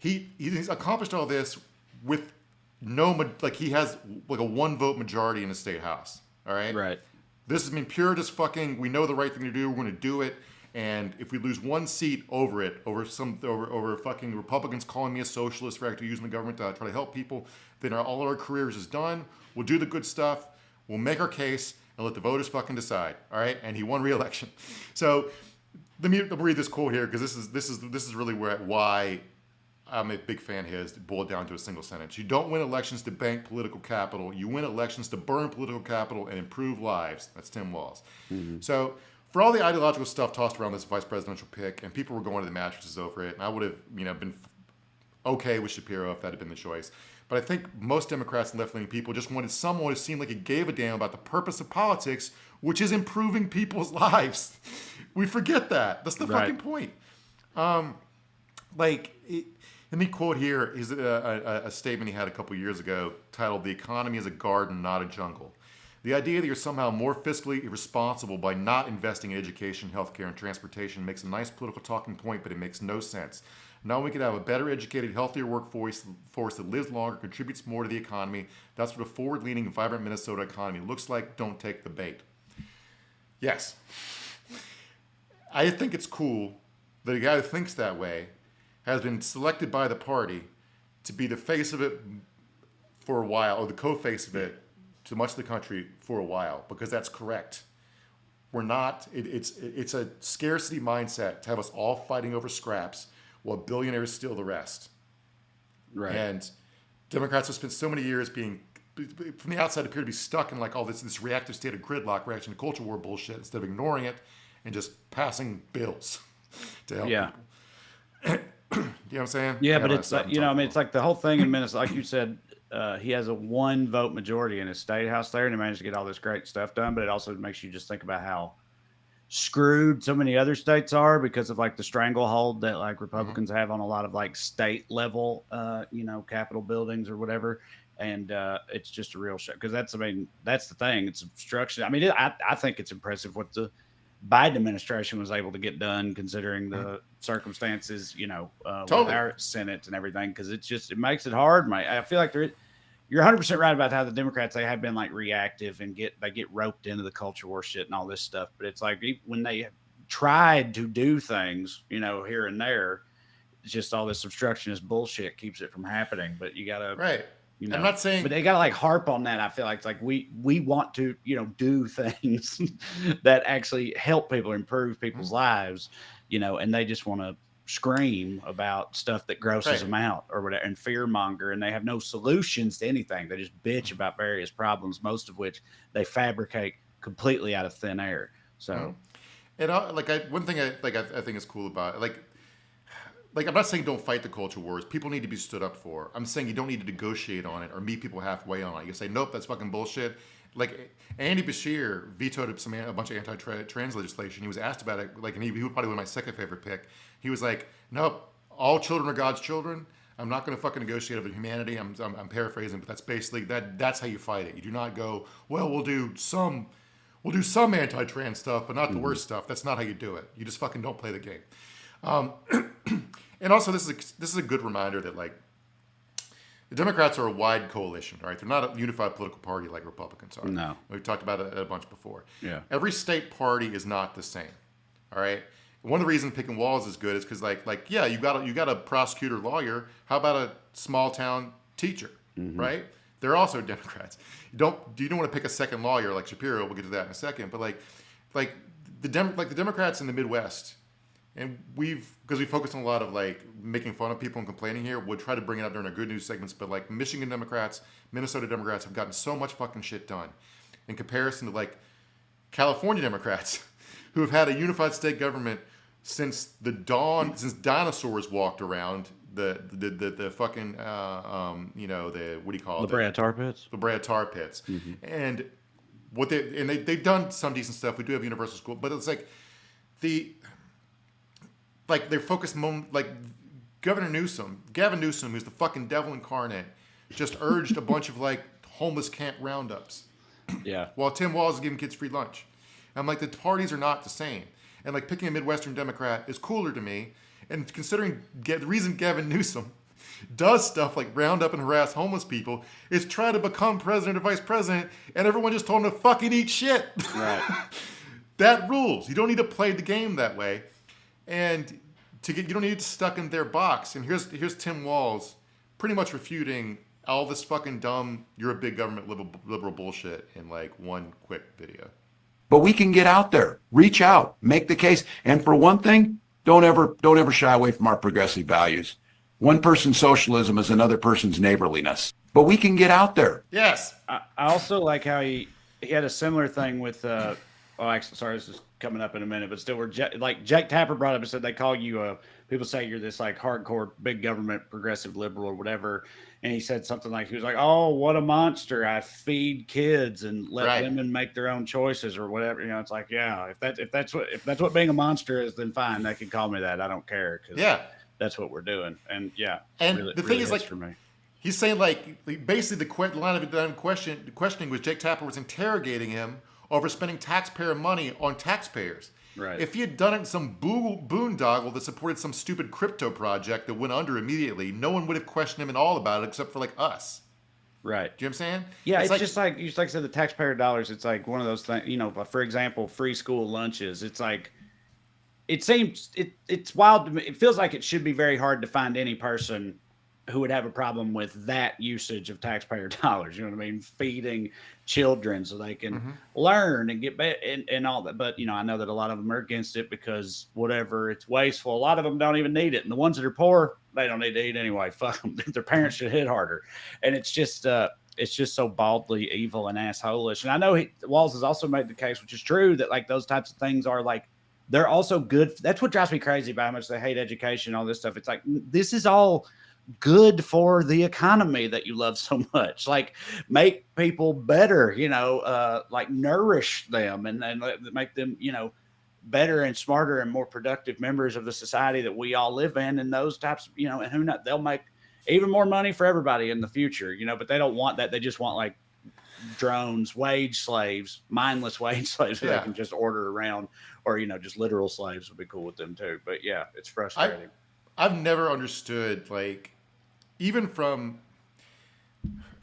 He's accomplished all this with he has a 1-vote majority in the state house. All right. Right. This has been pure just fucking. We know the right thing to do. We're going to do it. And if we lose one seat over it, over fucking Republicans calling me a socialist for actually using the government to try to help people, then all our careers is done. We'll do the good stuff. We'll make our case and let the voters fucking decide. All right. And he won re-election. So let me read this quote here, because this is really why I'm a big fan of his, boiled down to a single sentence. You don't win elections to bank political capital. You win elections to burn political capital and improve lives. That's Tim Walz. Mm-hmm. So for all the ideological stuff tossed around this vice presidential pick, and people were going to the mattresses over it, and I would have been okay with Shapiro if that had been the choice. But I think most Democrats and left-leaning people just wanted someone who seemed like he gave a damn about the purpose of politics, which is improving people's lives. We forget that. That's the fucking point. Let me quote here is a statement he had a couple years ago titled, "The economy is a garden, not a jungle." The idea that you're somehow more fiscally irresponsible by not investing in education, healthcare, and transportation makes a nice political talking point, but it makes no sense. Now we could have a better educated, healthier workforce that lives longer, contributes more to the economy. That's what a forward-leaning, vibrant Minnesota economy looks like. Don't take the bait. Yes. I think it's cool that a guy who thinks that way has been selected by the party to be the face of it for a while, or the co-face of it to much of the country for a while, because that's correct. We're not, it's a scarcity mindset to have us all fighting over scraps while billionaires steal the rest. Right. And Democrats have spent so many years being, from the outside, appear to be stuck in like all this reactive state of gridlock, reaction to culture war bullshit, instead of ignoring it and just passing bills to help people. You know what I'm saying? Yeah, but it's it's like the whole thing in Minnesota, like you said, he has a 1 vote majority in his state house there, and he managed to get all this great stuff done. But it also makes you just think about how screwed so many other states are because of like the stranglehold that like Republicans have on a lot of like state level, Capitol buildings or whatever. And it's just a real shit, because that's the thing. It's obstruction. I mean, I think it's impressive what the Biden administration was able to get done, considering the circumstances, with our Senate and everything, because it makes it hard. I feel like you're 100% right about how the Democrats, they have been like reactive and they get roped into the culture war shit and all this stuff. But it's like when they tried to do things, here and there, it's just all this obstructionist bullshit keeps it from happening. But you gotta I'm not saying, but they gotta like harp on that. I feel like it's like we want to do things that actually help people, improve people's lives, and they just want to scream about stuff that grosses them out or whatever, and fear monger, and they have no solutions to anything. They just bitch about various problems, most of which they fabricate completely out of thin air. So, and one thing I think is cool about it, I'm not saying don't fight the culture wars. People need to be stood up for. I'm saying you don't need to negotiate on it or meet people halfway on it. You say, nope, that's fucking bullshit. Like Andy Beshear vetoed a bunch of anti-trans legislation. He was asked about it, and he was probably my second favorite pick. He was like, nope, all children are God's children. I'm not going to fucking negotiate over humanity. I'm paraphrasing, but that's basically that's how you fight it. You do not go, well, we'll do some anti-trans stuff, but not the worst stuff. That's not how you do it. You just fucking don't play the game. And also, this is a good reminder that the Democrats are a wide coalition, right? They're not a unified political party like Republicans are. No, we've talked about it a bunch before. Yeah, every state party is not the same. All right. One of the reasons picking Walz is good is because you got a prosecutor, lawyer. How about a small town teacher, right? They're also Democrats. You don't want to pick a second lawyer like Shapiro. We'll get to that in a second. But the Democrats in the Midwest. And because we focus on a lot of making fun of people and complaining here, we'll try to bring it up during our good news segments. But Michigan Democrats, Minnesota Democrats have gotten so much fucking shit done in comparison to California Democrats, who have had a unified state government since since dinosaurs walked around the fucking the what do you call it? La Brea Tar Pits. La Brea Tar Pits, and they've done some decent stuff. We do have universal school, but it's they're focused Gavin Newsom, who's the fucking devil incarnate, just urged a bunch of homeless camp roundups. Yeah. While Tim Walz is giving kids free lunch. I'm the parties are not the same. And picking a Midwestern Democrat is cooler to me. And considering the reason Gavin Newsom does stuff like round up and harass homeless people is try to become president or vice president, and everyone just told him to fucking eat shit. Right. That rules. You don't need to play the game that way. And you don't need to get stuck in their box. And here's Tim Walz pretty much refuting all this fucking dumb, you're a big government liberal bullshit in like one quick video. But we can get out there, reach out, make the case. And for one thing, don't ever shy away from our progressive values. One person's socialism is another person's neighborliness. But we can get out there. Yes. I also like how he had a similar thing with actually, sorry, this is coming up in a minute, but still, like Jake Tapper brought up and said they call you people say you're this like hardcore big government progressive liberal or whatever, and he said something like, he was like, oh, what a monster, I feed kids and let women make their own choices or whatever. You know, it's like, yeah, if that's what being a monster is, then fine, they can call me that. I don't care, because that's what we're doing. And and really, the thing really is, like, for me. He's saying like basically the line of questioning was Jake Tapper was interrogating him over spending taxpayer money on taxpayers. Right. If he had done it in some boondoggle that supported some stupid crypto project that went under immediately, no one would have questioned him at all about it except for like us. Right. Do you know what I'm saying? Yeah, it's just like you said, the taxpayer dollars. It's like one of those things. You know, for example, free school lunches. It's like it's wild to me. It feels like it should be very hard to find any person who would have a problem with that usage of taxpayer dollars. You know what I mean? Feeding children so they can learn and get better and all that. But, you know, I know that a lot of them are against it because whatever, it's wasteful. A lot of them don't even need it. And the ones that are poor, they don't need to eat anyway. Fuck them. Their parents should hit harder. And it's just so baldly evil and assholish. And I know Walz has also made the case, which is true, that like those types of things are like, they're also good. That's what drives me crazy about how much they hate education, all this stuff. It's like, this is all good for the economy that you love so much. Like, make people better, you know, like nourish them and make them, you know, better and smarter and more productive members of the society that we all live in. And those types, you know, and who knows, they'll make even more money for everybody in the future, you know, but they don't want that. They just want like drones, wage slaves, mindless wage slaves that they can just order around, or, you know, just literal slaves would be cool with them too. But yeah, it's frustrating. I've never understood, like, even from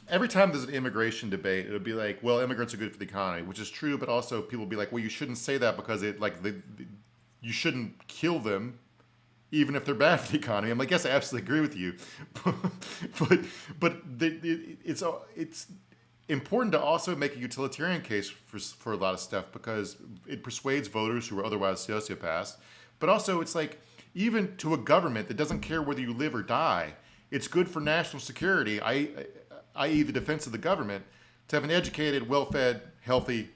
every time there's an immigration debate, it would be like, well, immigrants are good for the economy, which is true, but also people will be like, well, you shouldn't say that because you shouldn't kill them even if they're bad for the economy. I'm like, yes, I absolutely agree with you, but it's important to also make a utilitarian case for a lot of stuff because it persuades voters who are otherwise sociopaths. But also, it's like, even to a government that doesn't care whether you live or die, it's good for national security, i.e. the defense of the government, to have an educated, well-fed, healthy,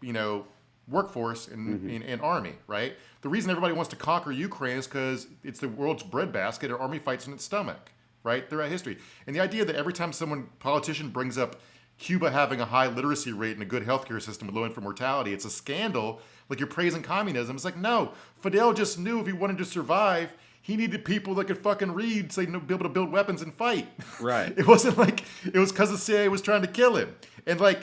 you know, workforce and army, right? The reason everybody wants to conquer Ukraine is because it's the world's breadbasket, and army fights in its stomach, right? Throughout history. And the idea that every time politician brings up Cuba having a high literacy rate and a good healthcare system with low infant mortality, it's a scandal, like you're praising communism. It's like, no, Fidel just knew if he wanted to survive, he needed people that could fucking read so he'd be able to build weapons and fight. Right. It wasn't like it was because the CIA was trying to kill him. And like,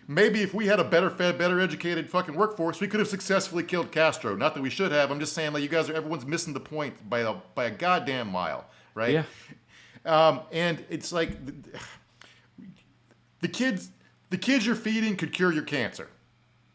maybe if we had a better fed, better educated fucking workforce, we could have successfully killed Castro. Not that we should have. I'm just saying, like, everyone's missing the point by a goddamn mile, right? Yeah. And it's like the kids you're feeding could cure your cancer.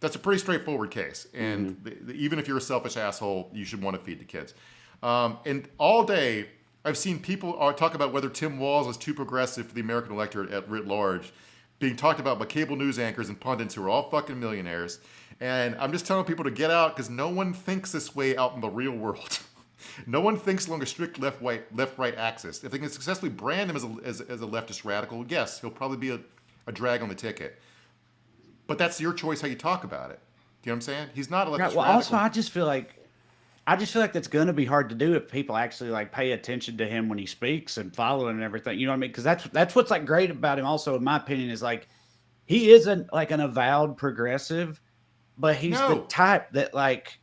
That's a pretty straightforward case. And even if you're a selfish asshole, you should want to feed the kids. And all day, I've seen people talk about whether Tim Walz is too progressive for the American electorate at writ large, being talked about by cable news anchors and pundits who are all fucking millionaires. And I'm just telling people to get out because no one thinks this way out in the real world. No one thinks along a strict left-right axis. If they can successfully brand him as a leftist radical, yes, he'll probably be a drag on the ticket. But that's your choice how you talk about it. Do you know what I'm saying? He's not a leftist radical. Also, I just feel like that's going to be hard to do if people actually like pay attention to him when he speaks and follow him and everything. You know what I mean? Because that's what's like great about him. Also, in my opinion, is like he isn't like an avowed progressive, but he's the type that like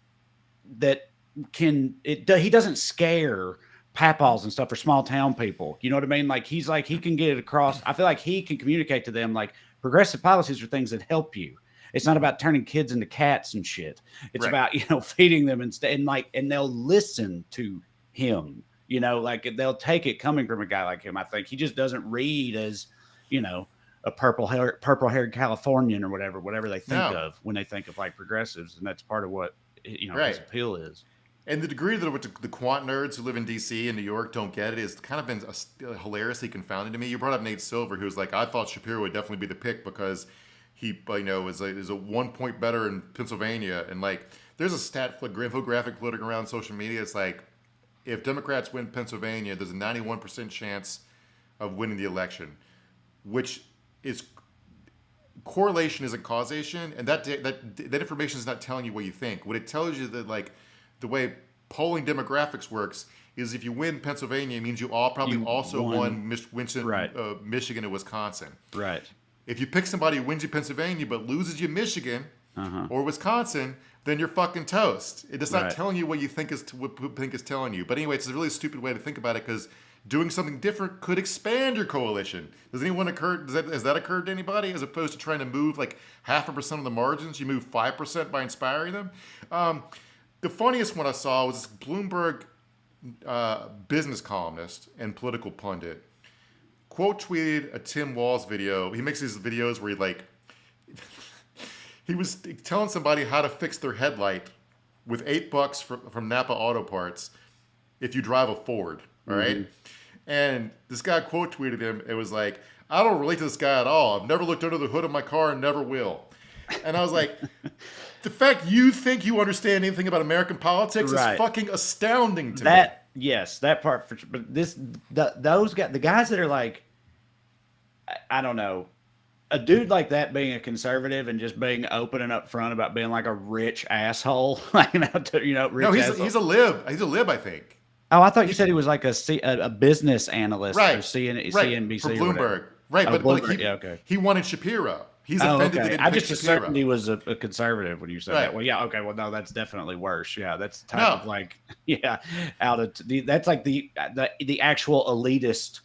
he doesn't scare papaws and stuff or small town people. You know what I mean? Like he can get it across. I feel like he can communicate to them like progressive policies are things that help you. It's not about turning kids into cats and shit. It's about, you know, feeding them and they'll listen to him, you know, like they'll take it coming from a guy like him. I think he just doesn't read as, you know, a purple-haired Californian or whatever they think No. of when they think of like progressives, and that's part of what his Right. appeal is. And the degree that the quant nerds who live in D.C. and New York don't get it is kind of been hilariously confounding to me. You brought up Nate Silver, who was like, I thought Shapiro would definitely be the pick because he, is a 1 point better in Pennsylvania. And like, there's a infographic floating around social media. It's like, if Democrats win Pennsylvania, there's a 91% chance of winning the election, which is correlation isn't causation, and that information is not telling you what you think. What it tells you that like the way polling demographics works is if you win Pennsylvania, it means you also won Michigan and Wisconsin. Right. If you pick somebody who wins you Pennsylvania but loses you Michigan or Wisconsin, then you're fucking toast. It's not telling you what you think is telling you. But anyway, it's a really stupid way to think about it because doing something different could expand your coalition. Has that occurred to anybody? As opposed to trying to move like 0.5% of the margins, you move 5% by inspiring them. The funniest one I saw was this Bloomberg business columnist and political pundit quote tweeted a Tim Walz video. He makes these videos where he was telling somebody how to fix their headlight with $8 from Napa Auto Parts if you drive a Ford. All right. And this guy quote tweeted him. It was like, I don't relate to this guy at all. I've never looked under the hood of my car and never will. And I was like, the fact you think you understand anything about American politics is fucking astounding to me. Yes, that part. But those guys, the guys that are like, I don't know, a dude like that being a conservative and just being open and upfront about being like a rich asshole, like rich no, he's a lib. He's a lib, I think. Oh, I thought you said he was like a business analyst for CNBC for Bloomberg. Right, oh, but Bloomberg. Like he wanted Shapiro. He's offended they didn't I pick just Shapiro. assumed he was a conservative when you said that. Well, yeah, okay. Well, no, that's definitely worse. Yeah, that's the type of like, that's like the actual elitist,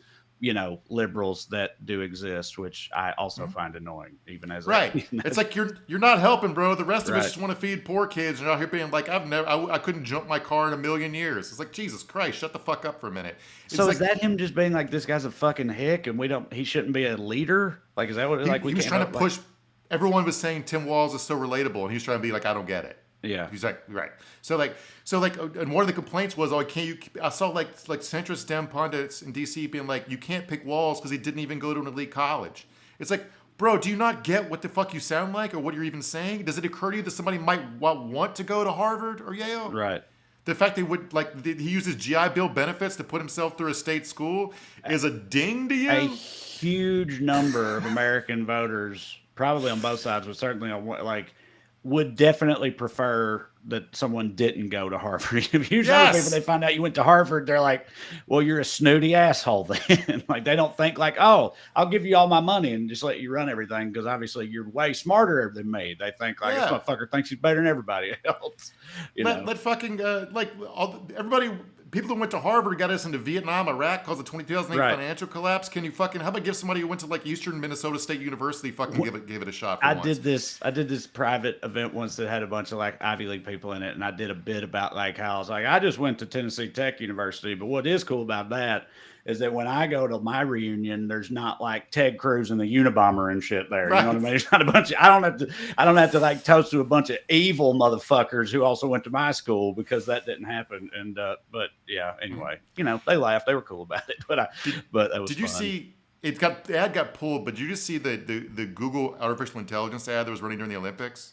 liberals that do exist, which I also find annoying, even as it's like you're not helping, bro. The rest of us just want to feed poor kids, and you're out here being like, I couldn't jump my car in a million years. It's like, Jesus Christ, shut the fuck up for a minute. So is that him just being like, this guy's a fucking hick, and he shouldn't be a leader? Like, is that what he was trying to push? Everyone was saying Tim Walz is so relatable, and he's trying to be like, I don't get it. Yeah. He's like, right. So and one of the complaints was, I saw like centrist Dem pundits in DC being like, you can't pick Walz because he didn't even go to an elite college. It's like, bro, do you not get what the fuck you sound like or what you're even saying? Does it occur to you that somebody might want to go to Harvard or Yale? Right. The fact he uses GI Bill benefits to put himself through a state school is a ding to you? A huge number of American voters, probably on both sides, but certainly on would definitely prefer that someone didn't go to Harvard. If you tell people they find out you went to Harvard, they're like, well, you're a snooty asshole then. Like, they don't think like, oh, I'll give you all my money and just let you run everything because obviously you're way smarter than me. They think like, this motherfucker thinks he's better than everybody else. Let fucking, everybody... People who went to Harvard got us into Vietnam, Iraq, caused the 2008 financial collapse. Can you how about give somebody who went to like Eastern Minnesota State University give it a shot for once? I did this private event once that had a bunch of like Ivy League people in it, and I did a bit about like how I was like, I just went to Tennessee Tech University, but what is cool about that is that when I go to my reunion, there's not like Ted Cruz and the Unabomber and shit there. You know what I mean? There's not a bunch of, I don't have to like toast to a bunch of evil motherfuckers who also went to my school because that didn't happen. And but yeah, anyway, they laughed. They were cool about it. But that was Did you see the ad got pulled, but did you just see the Google artificial intelligence ad that was running during the Olympics?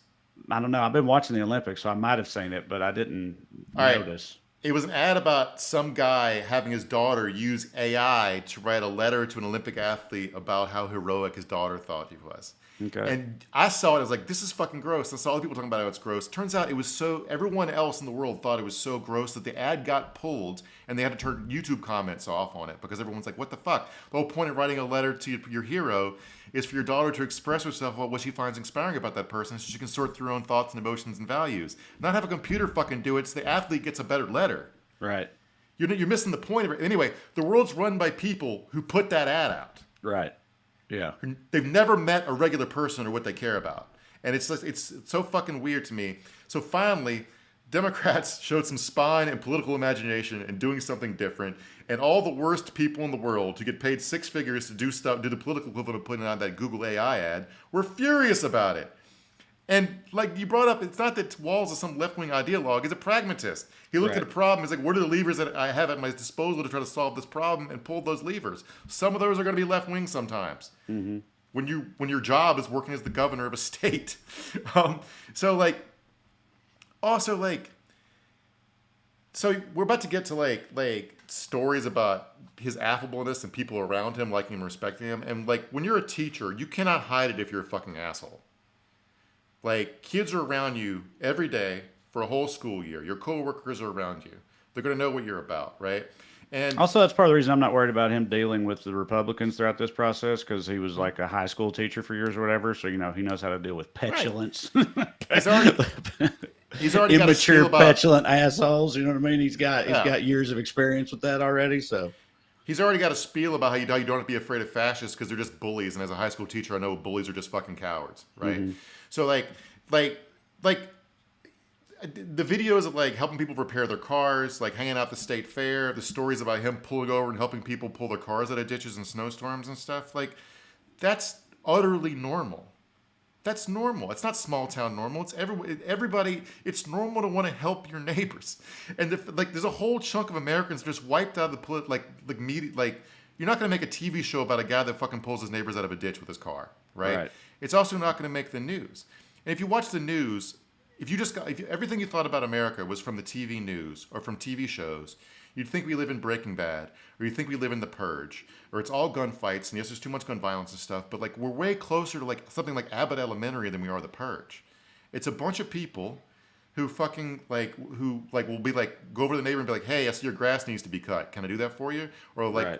I don't know. I've been watching the Olympics, so I might have seen it, but I didn't notice. It was an ad about some guy having his daughter use AI to write a letter to an Olympic athlete about how heroic his daughter thought he was. Okay. And I saw it, I was like, this is fucking gross. I saw other people talking about how it's gross. Turns out everyone else in the world thought it was so gross that the ad got pulled and they had to turn YouTube comments off on it because everyone's like, what the fuck? The whole point of writing a letter to your hero is for your daughter to express herself about what she finds inspiring about that person so she can sort through her own thoughts and emotions and values. Not have a computer fucking do it so the athlete gets a better letter. Right. You're missing the point of it. Anyway, the world's run by people who put that ad out. Right. Yeah. They've never met a regular person or what they care about. And it's so fucking weird to me. So finally, Democrats showed some spine and political imagination in doing something different, and all the worst people in the world who get paid six figures to do the political equivalent of putting on that Google AI ad were furious about it. And like you brought up, it's not that Walz is some left-wing ideologue. He's a pragmatist. He looked at a problem. He's like, what are the levers that I have at my disposal to try to solve this problem, and pulled those levers. Some of those are going to be left-wing sometimes. Mm-hmm. When your job is working as the governor of a state. So we're about to get to like stories about his affableness and people around him liking him and respecting him. And like when you're a teacher, you cannot hide it if you're a fucking asshole. Like, kids are around you every day for a whole school year. Your coworkers are around you. They're going to know what you're about, right? And also, that's part of the reason I'm not worried about him dealing with the Republicans throughout this process, because he was like a high school teacher for years or whatever. So, he knows how to deal with petulance. Right. He's already got immature, petulant assholes. You know what I mean? He's got years of experience with that already. So he's already got a spiel about how you don't have to be afraid of fascists because they're just bullies. And as a high school teacher, I know bullies are just fucking cowards, right? Mm-hmm. So like the videos of like helping people repair their cars, like hanging out at the state fair, the stories about him pulling over and helping people pull their cars out of ditches and snowstorms and stuff, like that's utterly normal. That's normal. It's not small town normal. It's everybody. It's normal to want to help your neighbors. And there's a whole chunk of Americans just wiped out of the media. Like, you're not going to make a TV show about a guy that fucking pulls his neighbors out of a ditch with his car, right? It's also not going to make the news. And if you watch the news, if everything you thought about America was from the TV news or from TV shows, you'd think we live in Breaking Bad, or you'd think we live in The Purge, or it's all gunfights, and yes, there's too much gun violence and stuff, but like we're way closer to like something like Abbott Elementary than we are The Purge. It's a bunch of people who fucking will be like, go over to the neighbor and be like, hey, I see your grass needs to be cut. Can I do that for you? Or like,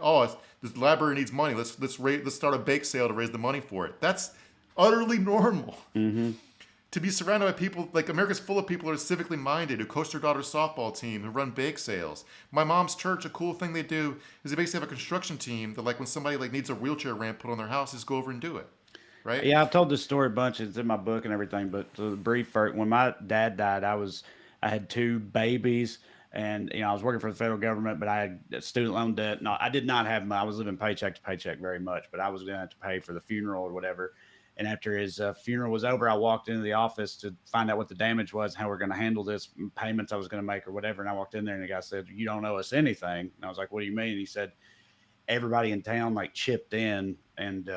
this library needs money. Let's start a bake sale to raise the money for it. That's utterly normal. Mm-hmm. To be surrounded by people, like America's full of people who are civically minded, who coach their daughter's softball team, who run bake sales. My mom's church, a cool thing they do is they basically have a construction team that like when somebody like needs a wheelchair ramp put on their house, just go over and do it. Right? Yeah, I've told this story a bunch. It's in my book and everything, but to brief, when my dad died, I had two babies, and I was working for the federal government, but I had student loan debt. No, I did not have I was living paycheck to paycheck very much, but I was going to have to pay for the funeral or whatever. And after his funeral was over, I walked into the office to find out what the damage was, how we're going to handle this, payments I was going to make or whatever. And I walked in there and the guy said, "You don't owe us anything." And I was like, "What do you mean?" And he said, "Everybody in town like chipped in and,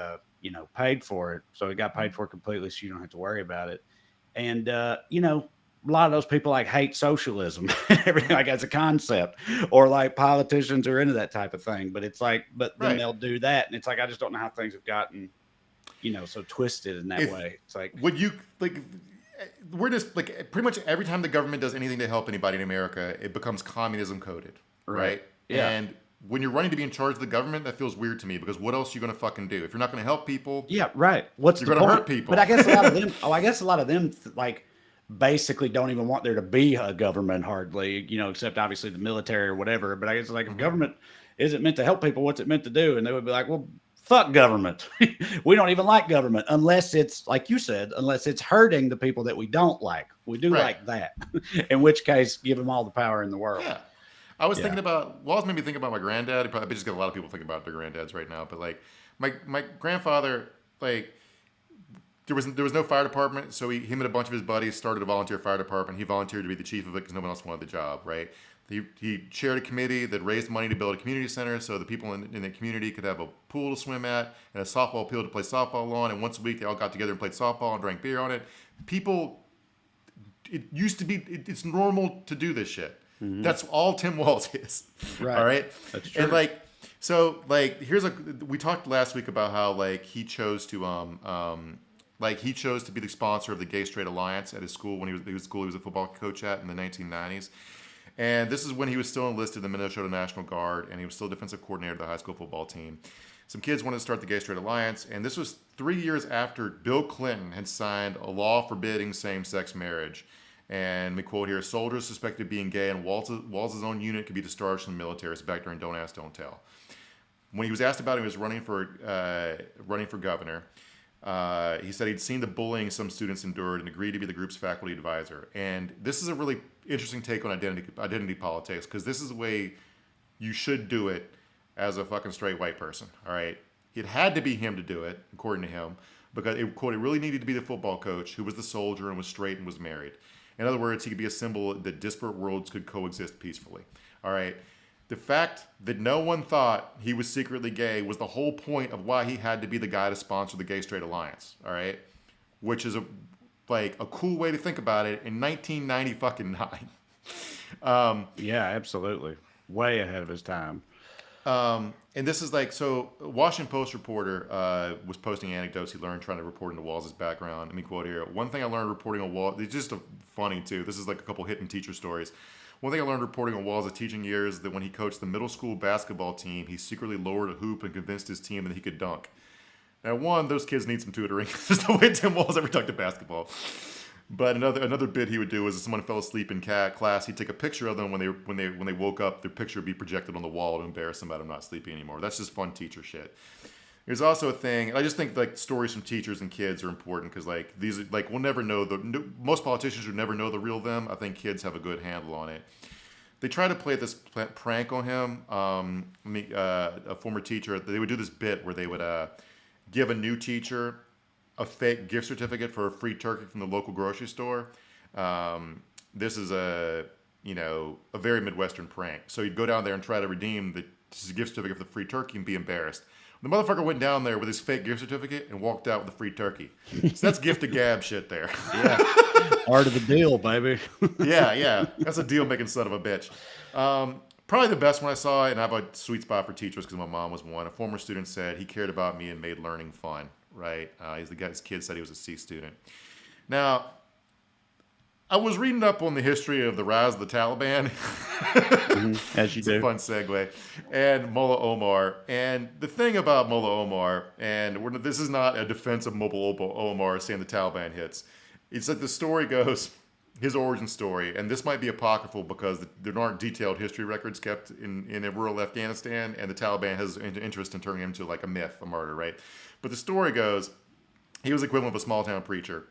paid for it. So it got paid for completely. So you don't have to worry about it." And, a lot of those people like hate socialism and everything like as a concept, or like politicians are into that type of thing. But it's like, then they'll do that. And it's like, I just don't know how things have gotten so twisted in that way. It's like, would you like, we're just like pretty much every time the government does anything to help anybody in America, it becomes communism coded, right? Yeah. And when you're running to be in charge of the government, that feels weird to me, because what else are you going to fucking do if you're not going to help people? Yeah, right. You're going to hurt people. But I guess a lot of them, like basically don't even want there to be a government hardly, except obviously the military or whatever. But I guess like if government isn't meant to help people, what's it meant to do? And they would be like, well, fuck government. We don't even like government unless it's, like you said, unless it's hurting the people that we don't like. We do like that. In which case, give them all the power in the world. Yeah. I was thinking about, Walz made me think about my granddad. He probably just got a lot of people thinking about their granddads right now. But like my grandfather, like there was no fire department. So him and a bunch of his buddies started a volunteer fire department. He volunteered to be the chief of it because no one else wanted the job, right? He chaired a committee that raised money to build a community center so the people in the community could have a pool to swim at and a softball field to play softball on. And once a week, they all got together and played softball and drank beer on it. It's normal to do this shit. Mm-hmm. That's all Tim Walz is. Right. All right. That's true. And we talked last week about how he chose to be the sponsor of the Gay Straight Alliance at his school when he was a football coach at in the 1990s. And this is when he was still enlisted in the Minnesota National Guard, and he was still defensive coordinator of the high school football team. Some kids wanted to start the Gay Straight Alliance, and this was 3 years after Bill Clinton had signed a law forbidding same-sex marriage. And we quote here, "Soldiers suspected of being gay and Walz's own unit could be discharged from the military." It's back during Don't Ask, Don't Tell. When he was asked about it, he was running for governor. He said he'd seen the bullying some students endured and agreed to be the group's faculty advisor. And this is a really interesting take on identity politics, because this is the way you should do it as a fucking straight white person, all right? It had to be him to do it, according to him, because it, quote, it really needed to be the football coach who was the soldier and was straight and was married. In other words, he could be a symbol that disparate worlds could coexist peacefully, all right? The fact that no one thought he was secretly gay was the whole point of why he had to be the guy to sponsor the Gay Straight Alliance, all right? Which is a cool way to think about it in 1999. Yeah, absolutely. Way ahead of his time. And this is like, so a Washington Post reporter was posting anecdotes he learned trying to report into Walz's background. Let me quote here. One thing I learned reporting on Walz, it's just funny too. This is like a couple hidden teacher stories. One thing I learned reporting on Walz's teaching years is that when he coached the middle school basketball team, he secretly lowered a hoop and convinced his team that he could dunk. Now, one, those kids need some tutoring. Just the way Tim Walz ever talked to basketball. But another bit he would do is if someone fell asleep in class, he'd take a picture of them when they woke up. Their picture would be projected on the wall to embarrass them about them not sleeping anymore. That's just fun teacher shit. There's also a thing, and I just think like stories from teachers and kids are important because like these are, like we'll never know most politicians would never know the real them. I think kids have a good handle on it. They try to play this prank on him. A former teacher, they would do this bit where they would give a new teacher a fake gift certificate for a free turkey from the local grocery store. This is a very Midwestern prank. So you'd go down there and try to redeem the gift certificate for the free turkey and be embarrassed. The motherfucker went down there with his fake gift certificate and walked out with a free turkey. So that's gift to gab shit there. Yeah. Part of the deal, baby. Yeah. That's a deal-making son of a bitch. Probably the best one I saw, and I have a sweet spot for teachers because my mom was one. A former student said he cared about me and made learning fun, right? His kid said he was a C student. Now, I was reading up on the history of the rise of the Taliban. As you do. It's a fun segue. And Mullah Omar. And the thing about Mullah Omar, and this is not a defense of Mullah Omar saying the Taliban hits. It's that the story goes, his origin story, and this might be apocryphal because there aren't detailed history records kept in rural Afghanistan, and the Taliban has an interest in turning him into like a myth, a martyr, right? But the story goes, he was the equivalent of a small town preacher.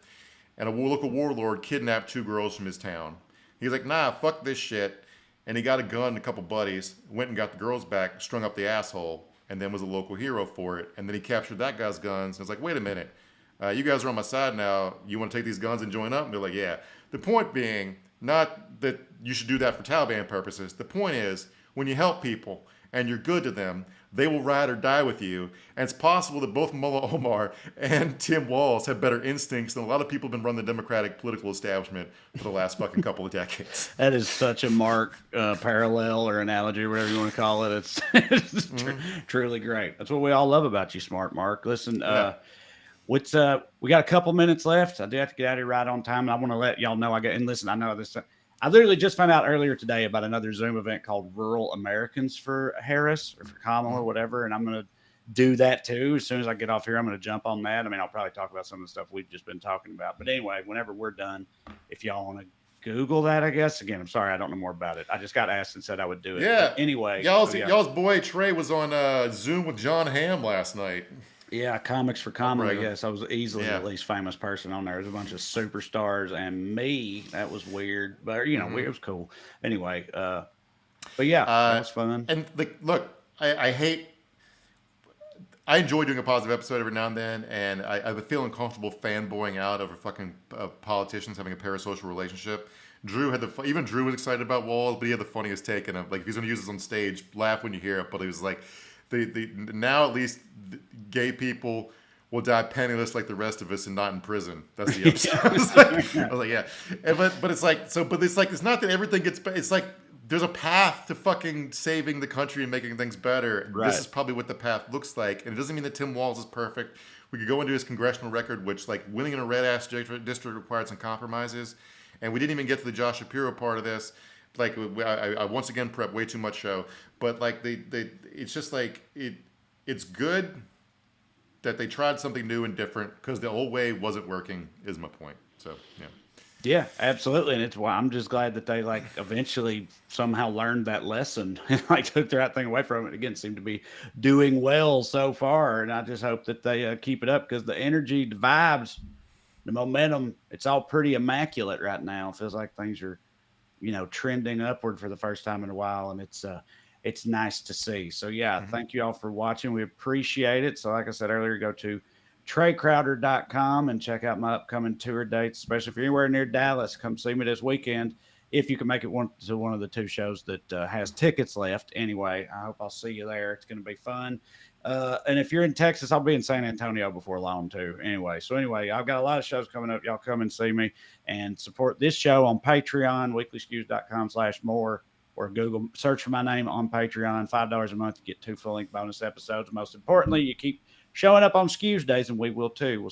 And a local warlord kidnapped 2 girls from his town. He's like, nah, fuck this shit. And he got a gun and a couple buddies, went and got the girls back, strung up the asshole, and then was a local hero for it. And then he captured that guy's guns. And was like, wait a minute. You guys are on my side now. You want to take these guns and join up? And they're like, yeah. The point being, not that you should do that for Taliban purposes. The point is, when you help people and you're good to them, they will ride or die with you. And it's possible that both Mullah Omar and Tim Walz have better instincts than a lot of people have been running the Democratic political establishment for the last fucking couple of decades. That is such a mark parallel or analogy, or whatever you want to call it. It's truly great. That's what we all love about you, Smart Mark. Listen, we got a couple minutes left. I do have to get out of here right on time, and I want to let y'all know I know this. I literally just found out earlier today about another Zoom event called Rural Americans for Harris or for Kamala or whatever, and I'm going to do that too. As soon as I get off here, I'm going to jump on that. I mean, I'll probably talk about some of the stuff we've just been talking about. But anyway, whenever we're done, if y'all want to Google that, I guess. Again, I'm sorry, I don't know more about it. I just got asked and said I would do it. Yeah. But anyway. Y'all's boy Trey was on Zoom with John Hamm last night. Yeah, Comics for Kamala, I guess. I was easily the least famous person on there. There's a bunch of superstars and me. That was weird. But, it was cool. Anyway, but yeah, that was fun. And look, I enjoy doing a positive episode every now and then, and I feel uncomfortable fanboying out over fucking politicians having a parasocial relationship. Drew was excited about Walz, but he had the funniest take, and like if he's going to use this on stage, laugh when you hear it. But he was like, now at least gay people will die penniless like the rest of us and not in prison. That's the episode. I was like, yeah. But it's like, it's not that everything gets better. It's like, there's a path to fucking saving the country and making things better. Right. This is probably what the path looks like. And it doesn't mean that Tim Walz is perfect. We could go into his congressional record, which like winning in a red ass district required some compromises. And we didn't even get to the Josh Shapiro part of this. Like I once again prep way too much show, but like it's just like it's good that they tried something new and different because the old way wasn't working is my point. So yeah. Yeah, absolutely. And it's why I'm just glad that they like eventually somehow learned that lesson and like took the right thing away from it. Again, seem to be doing well so far. And I just hope that they keep it up because the energy, the vibes, the momentum, it's all pretty immaculate right now. It feels like things are, trending upward for the first time in a while. And it's nice to see. So yeah, thank you all for watching. We appreciate it. So like I said earlier, go to TreyCrowder.com and check out my upcoming tour dates, especially if you're anywhere near Dallas. Come see me this weekend if you can make it to one of the two shows that has tickets left. Anyway, I hope I'll see you there. It's going to be fun. And if you're in Texas, I'll be in San Antonio before long too. Anyway, I've got a lot of shows coming up. Y'all come and see me and support this show on Patreon, weeklyskews.com/more, or Google search for my name on Patreon. $5 a month to get 2 full-length bonus episodes. Most importantly, you keep showing up on Skews days, and we will too. We'll